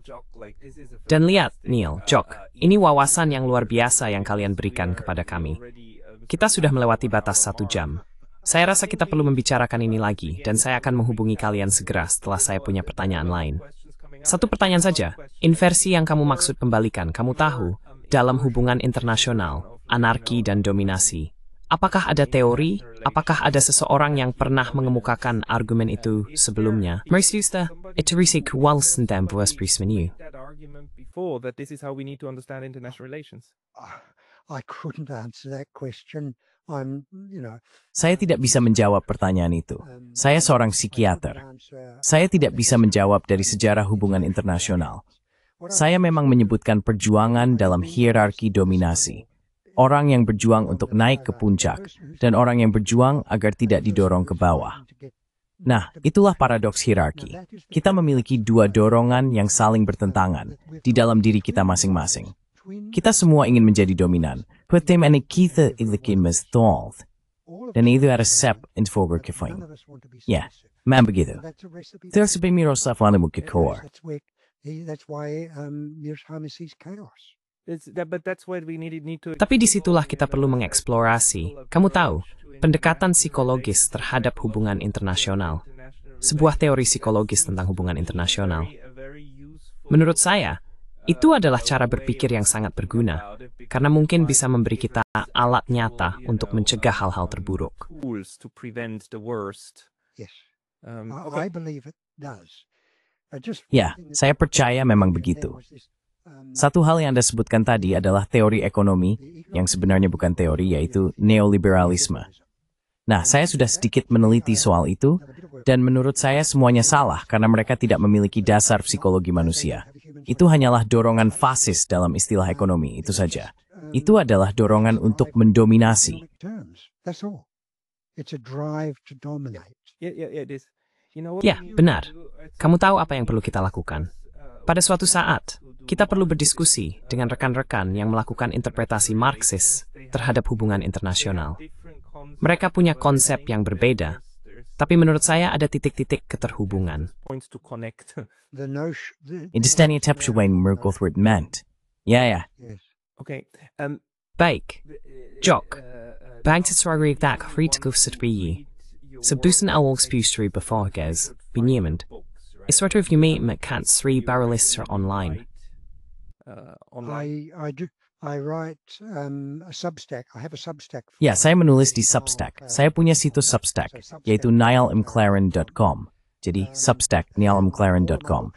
Dan lihat, Neil, Jock, ini wawasan yang luar biasa yang kalian berikan kepada kami. Kita sudah melewati batas 1 jam. Saya rasa kita perlu membicarakan ini lagi, dan saya akan menghubungi kalian segera setelah saya punya pertanyaan lain. Satu pertanyaan saja, inversi yang kamu maksud pembalikan, kamu tahu, dalam hubungan internasional, anarki dan dominasi. Apakah ada teori? Apakah ada seseorang yang pernah mengemukakan argumen itu sebelumnya? Mereka Teresa Kowalson dan Boas Prismenu. I couldn't answer that question. Saya tidak bisa menjawab pertanyaan itu. Saya seorang psikiater. Saya tidak bisa menjawab dari sejarah hubungan internasional. Saya memang menyebutkan perjuangan dalam hierarki dominasi. Orang yang berjuang untuk naik ke puncak, dan orang yang berjuang agar tidak didorong ke bawah. Nah, itulah paradoks hierarki. Kita memiliki dua dorongan yang saling bertentangan di dalam diri kita masing-masing. Kita semua ingin menjadi dominan. Putem en kita ilikin mestolth. Dan itu ada sep infober kefing. Ya, memang begitu. Terus sampai Miroslav Lanimu kekor. That's why Miroslav sees chaos. Tapi disitulah kita perlu mengeksplorasi. Kamu tahu, pendekatan psikologis terhadap hubungan internasional. Sebuah teori psikologis tentang hubungan internasional. Menurut saya, itu adalah cara berpikir yang sangat berguna, karena mungkin bisa memberi kita alat nyata untuk mencegah hal-hal terburuk. Ya, saya percaya memang begitu. Satu hal yang Anda sebutkan tadi adalah teori ekonomi, yang sebenarnya bukan teori, yaitu neoliberalisme. Nah, saya sudah sedikit meneliti soal itu, dan menurut saya semuanya salah karena mereka tidak memiliki dasar psikologi manusia. Itu hanyalah dorongan fasis dalam istilah ekonomi, itu saja. Itu adalah dorongan untuk mendominasi. Ya, benar. Kamu tahu apa yang perlu kita lakukan? Pada suatu saat, kita perlu berdiskusi dengan rekan-rekan yang melakukan interpretasi Marxis terhadap hubungan internasional. Mereka punya konsep yang berbeda, tapi menurut saya ada titik-titik keterhubungan. Indistania tepshuwain mergothward meant. Ya. Baik, Jock, bagtidsragrig dak ritkuf setbiyi, subdusen awolgspustri beforges, benyemand. Isrotor of Yumi McCants 3 barrelists online. I write a Substack. I have a Substack. Ya, saya menulis di Substack. Saya punya situs Substack, yaitu niallmclaren.com. Jadi, Substack, niallmclaren.com.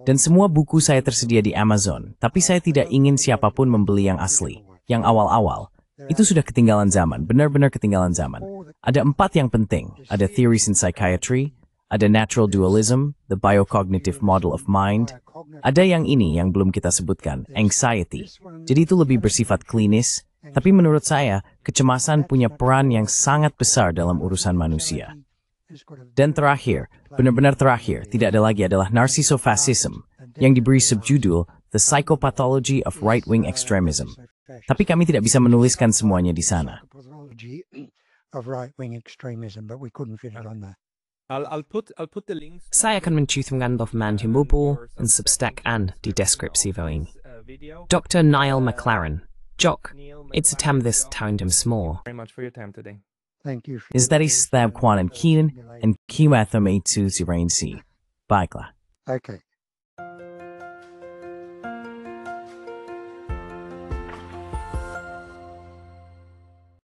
Dan semua buku saya tersedia di Amazon, tapi saya tidak ingin siapapun membeli yang asli, yang awal-awal. Itu sudah ketinggalan zaman, benar-benar ketinggalan zaman. Ada 4 yang penting. Ada Theories in Psychiatry, ada Natural Dualism, The Biocognitive Model of Mind. Ada yang ini yang belum kita sebutkan, Anxiety. Jadi itu lebih bersifat klinis, tapi menurut saya, kecemasan punya peran yang sangat besar dalam urusan manusia. Dan terakhir, benar-benar terakhir, tidak ada lagi adalah Narcissofascism, yang diberi subjudul The Psychopathology of Right-Wing Extremism. Tapi kami tidak bisa menuliskan semuanya di sana. Saya akan mencuitkan dokumen Humble dan Substack and di deskripsi ini. Dr. Niall McLaren, Jock, it's a time this town small. Thank you. Is that a stab quan and Keenan and Kiwatham A2 Zirain C. Baiklah. Okay.